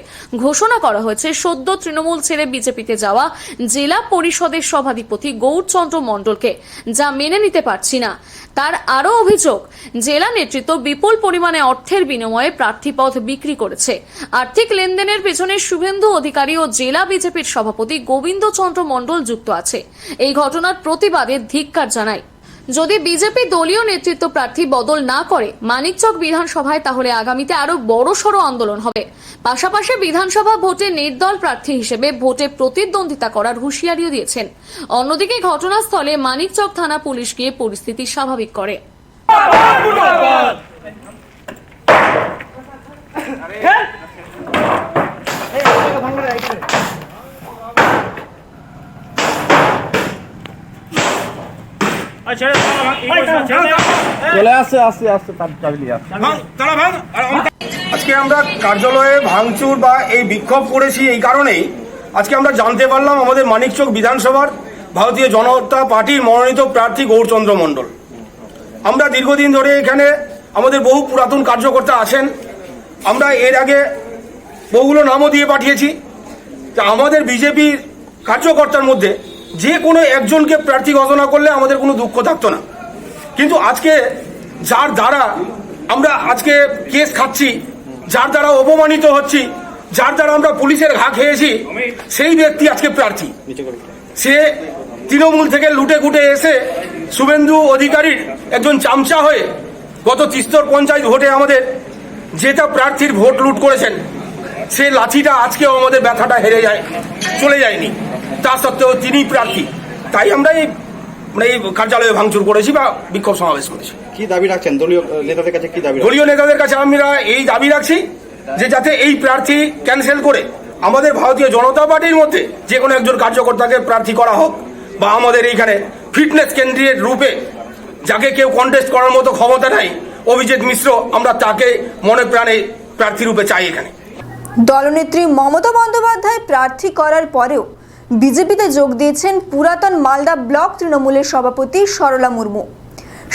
B: ঘোষণা করা হয়েছে সদ্য তৃণমূল ছেড়ে বিজেপিতে যাওয়া জেলা পরিষদের সভাধিপতি গৌরচন্দ্র মণ্ডলকে, যা মেনে নিতে পারছি না। তার আরও অভিযোগ, জেলা নেতৃত্ব বিপুল পরিমাণে অর্থের বিনিময়ে প্রার্থীপদ বিক্রি করেছে। আর্থিক লেনদেনের পেছনে শুভেন্দু অধিকারী ও জেলা বিজেপির সভাপতি গোবিন্দচন্দ্র মণ্ডল যুক্ত আছে। এই ঘটনার প্রতিবাদে ধিক্কার জানায়। যদি বিজেপি দলীয় নেতৃত্ব প্রার্থী বদল না করে মানিকচক বিধানসভায়, তাহলে আগামীতে আরো বড়সড় আন্দোলন হবে। পাশাপাশি বিধানসভা ভোটে নির্দল প্রার্থী হিসেবে ভোটে প্রতিদ্বন্দ্বিতা করার হুঁশিয়ারিও দিয়েছেন। অন্যদিকে ঘটনাস্থলে মানিকচক থানা পুলিশ গিয়ে পরিস্থিতি স্বাভাবিক করে।
H: আজকে আমরা কার্যালয়ে ভাঙচুর বা এই বিক্ষোভ করেছি এই কারণেই, আজকে আমরা জানতে পারলাম আমাদের মানিকচক বিধানসভার ভারতীয় জনতা পার্টির মনোনীত প্রার্থী গৌরচন্দ্র মণ্ডল। আমরা দীর্ঘদিন ধরে এখানে আমাদের বহু পুরাতন কার্যকর্তা আছেন, আমরা এর আগে বহুগুলো নামও দিয়ে পাঠিয়েছি। তা আমাদের বিজেপির কার্যকর্তার মধ্যে যে কোনো একজনকে প্রার্থী ঘোষণা করলে আমাদের কোনো দুঃখ থাকতো না, কিন্তু আজকে যার দ্বারা আমরা আজকে কেস খাচ্ছি, যার দ্বারা অপমানিত হচ্ছি, যার দ্বারা আমরা পুলিশের ঘা খেয়েছি, সেই ব্যক্তি আজকে প্রার্থী। সে তৃণমূল থেকে লুটে ঘুটে এসে শুভেন্দু অধিকারীর একজন চামচা হয়ে গত তিস্তর পঞ্চায়েত ভোটে আমাদের যেটা প্রার্থীর ভোট লুট করেছেন, সে লাঠিটা আজকেও আমাদের ব্যথাটা হেরে যায়, চলে যায়নি। তা সত্ত্বেও তিনি প্রার্থী, তাই আমরা এই কার্যালয়ে ভাঙচুর করেছি বা বিক্ষোভ সমাবেশ করেছি।
F: কি দাবি রাখছেন দলীয় নেতাদের কাছে? কি দাবি?
H: দলীয় নেতাদের কাছে আমরা এই দাবি রাখছি যে যাতে এই প্রার্থী ক্যান্সেল করে আমাদের ভারতীয় জনতা পার্টির মধ্যে যে কোনো একজন কার্যকর্তাকে প্রার্থী করা হোক, বা আমাদের এইখানে ফিটনেস কেন্দ্রের রূপে যাকে কেউ কন্টেস্ট করার মতো ক্ষমতা নাই, অভিজিৎ মিশ্র, আমরা তাকে মনে প্রাণে প্রার্থী রূপে চাই এখানে।
A: দলনেত্রী মমতা বন্দ্যোপাধ্যায় প্রার্থী করার পরেও বিজেপিতে যোগ দিয়েছেন পুরাতন মালদা ব্লক তৃণমূলের সভাপতি সরলা মুর্মু।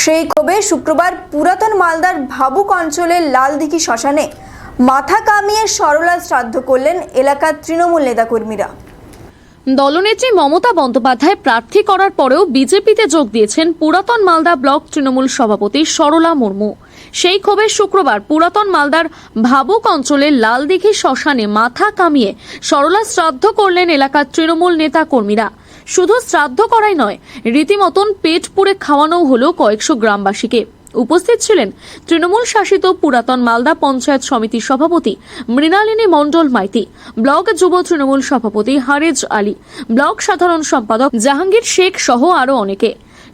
A: সেই ক্ষোভে শুক্রবার পুরাতন মালদার ভাবুক অঞ্চলের লালদিঘি শ্মশানে মাথা কামিয়ে সরলা শ্রাদ্ধ করলেন এলাকার তৃণমূল নেতাকর্মীরা।
B: দলনেত্রী মমতা বন্দ্যোপাধ্যায় প্রার্থী করার পরেও বিজেপিতে যোগ দিয়েছেন পুরাতন মালদা ব্লক তৃণমূল সভাপতি সরলা মুর্মু। সেই ক্ষোভে শুক্রবার পুরাতন মালদার ভাবুক অঞ্চলের লালদিঘি শ্মশানে মাথা কামিয়ে সরলা শ্রাদ্ধ করলেন এলাকার তৃণমূল নেতা কর্মীরা। শুধু শ্রাদ্ধ করাই নয়, রীতিমতন পেট পুড়ে খাওয়ানোও হলো কয়েকশো গ্রামবাসীকে। উপস্থিত ছিলেন তৃণমূল শাসিত পুরাতন মালদা পঞ্চায়েত সমিতির সভাপতি মৃণালিনী মণ্ডল মাইতি, ব্লক যুব তৃণমূল সভাপতি হারেজ আলী, ব্লক সাধারণ সম্পাদক জাহাঙ্গীর শেখ সহ আরও অনেকে।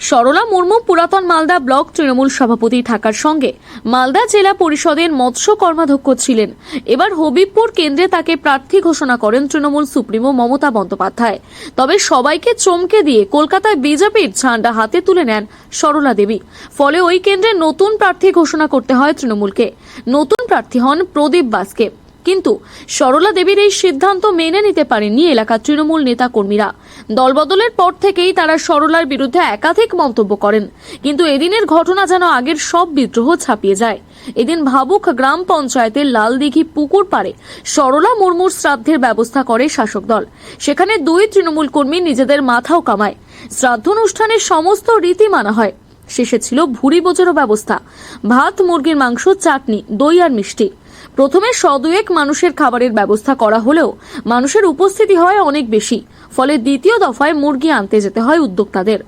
B: সরলা মুর্মু পুরাতন মালদা ব্লক তৃণমূল সভাপতি থাকার সঙ্গে মালদা জেলা পরিষদের মৎস্য কর্মাধ্যক্ষ ছিলেন। এবার হবিবপুর কেন্দ্রে তাকে প্রার্থী ঘোষণা করেন তৃণমূল সুপ্রিমো মমতা বন্দ্যোপাধ্যায়। তবে সবাইকে চমকে দিয়ে কলকাতায় বিজেপির ঝান্ডা হাতে তুলে নেন সরলা দেবী। ফলে ওই কেন্দ্রে নতুন প্রার্থী ঘোষণা করতে হয় তৃণমূলকে। নতুন প্রার্থী হন প্রদীপ বাস্কে। কিন্তু সরলা দেবীর এই সিদ্ধান্ত মেনে নিতে পারেননি এলাকার তৃণমূল নেতা কর্মীরা। দলবদলের পর থেকেই তারা সরলার বিরুদ্ধে একাধিক মন্তব্য করেন। কিন্তু এদিনের ঘটনা যেন আগের সব বিদ্রোহ ছাপিয়ে যায়। এদিন ভাবুক গ্রাম পঞ্চায়েতের লালদিঘি পুকুর পাড়ে সরলা মুর্মুর শ্রাদ্ধের ব্যবস্থা করে শাসক দল। সেখানে দুই তৃণমূল কর্মী নিজেদের মাথাও কামায়। শ্রাদ্ধানুষ্ঠানের সমস্ত রীতি মানা হয়। শেষে ছিল ভুরি ভোজেরও ব্যবস্থা, ভাত, মুরগির মাংস, চাটনি, দই আর মিষ্টি। প্রথমে শদুয়েক মানুষের খাবারের ব্যবস্থা করা হলেও মানুষের উপস্থিতি হয় অনেক বেশি। ফলে দ্বিতীয় দফায় মুরগি আনতে যেতে হয় উদ্যোক্তাদের।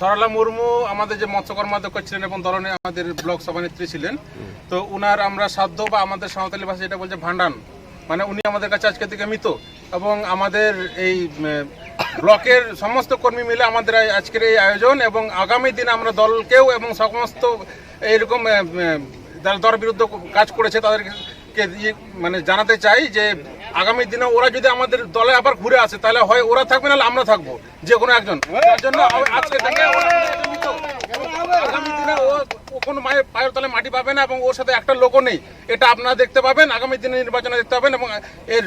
R: সরলা মুর্মু আমাদের যে মৎস্য কর্মাধ্যক্ষ ছিলেন এবং দলনে আমাদের ব্লক সভানেত্রী ছিলেন, তো উনার আমরা সাধ্য বা আমাদের সাঁওতালি ভাষায় এটা বলছে ভান্ডান, মানে উনি আমাদের কাছে আজকে থেকে মৃত। এবং আমাদের এই ব্লকের সমস্ত কর্মী মিলে আমাদের আজকের এই আয়োজন, এবং আগামী দিনে আমরা দলকেও এবং সমস্ত এইরকম দল বিরুদ্ধে কাজ করেছে তাদেরকে মানে জানাতে চাই যে আগামী দিনে ওরা যদি আমাদের দলে আবার ঘুরে আসে তাহলে হয় ওরা থাকবে, নাহলে আমরা থাকবো, যে কোনো একজন। তার জন্য আজকে থেকে আগামী দিনে ও কোনো পায়ের তলে মাটি পাবে না এবং ওর সাথে একটা লোকও নেই। এটা আপনারা দেখতে পাবেন, আগামী দিনে নির্বাচনে দেখতে পাবেন, এবং এর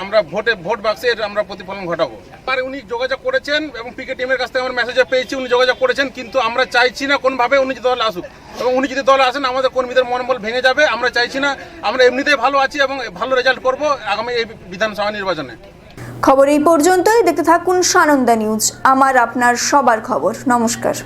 R: আমরা ভোট বাক্সে এর আমরা প্রতিফলন ঘটাবো। আর উনি যোগাযোগ করেছেন এবং পিকে টিমের কাছ থেকে আমরা মেসেজে পেয়েছি উনি যোগাযোগ করেছেন, কিন্তু আমরা চাইছি না কোনোভাবে উনি দলে আসুক, এবং উনি যদি দলে আসেন আমাদের কর্মীদের মনোবল ভেঙে যাবে। আমরা চাইছি না, আমরা এমনিতেই ভালো আছি এবং ভালো রেজাল্ট করব আগামী এই বিধানসভা নির্বাচনে।
A: খবর এই পর্যন্তই। দেখতে থাকুন সানন্দা নিউজ, আমার আপনার সবার খবর। নমস্কার।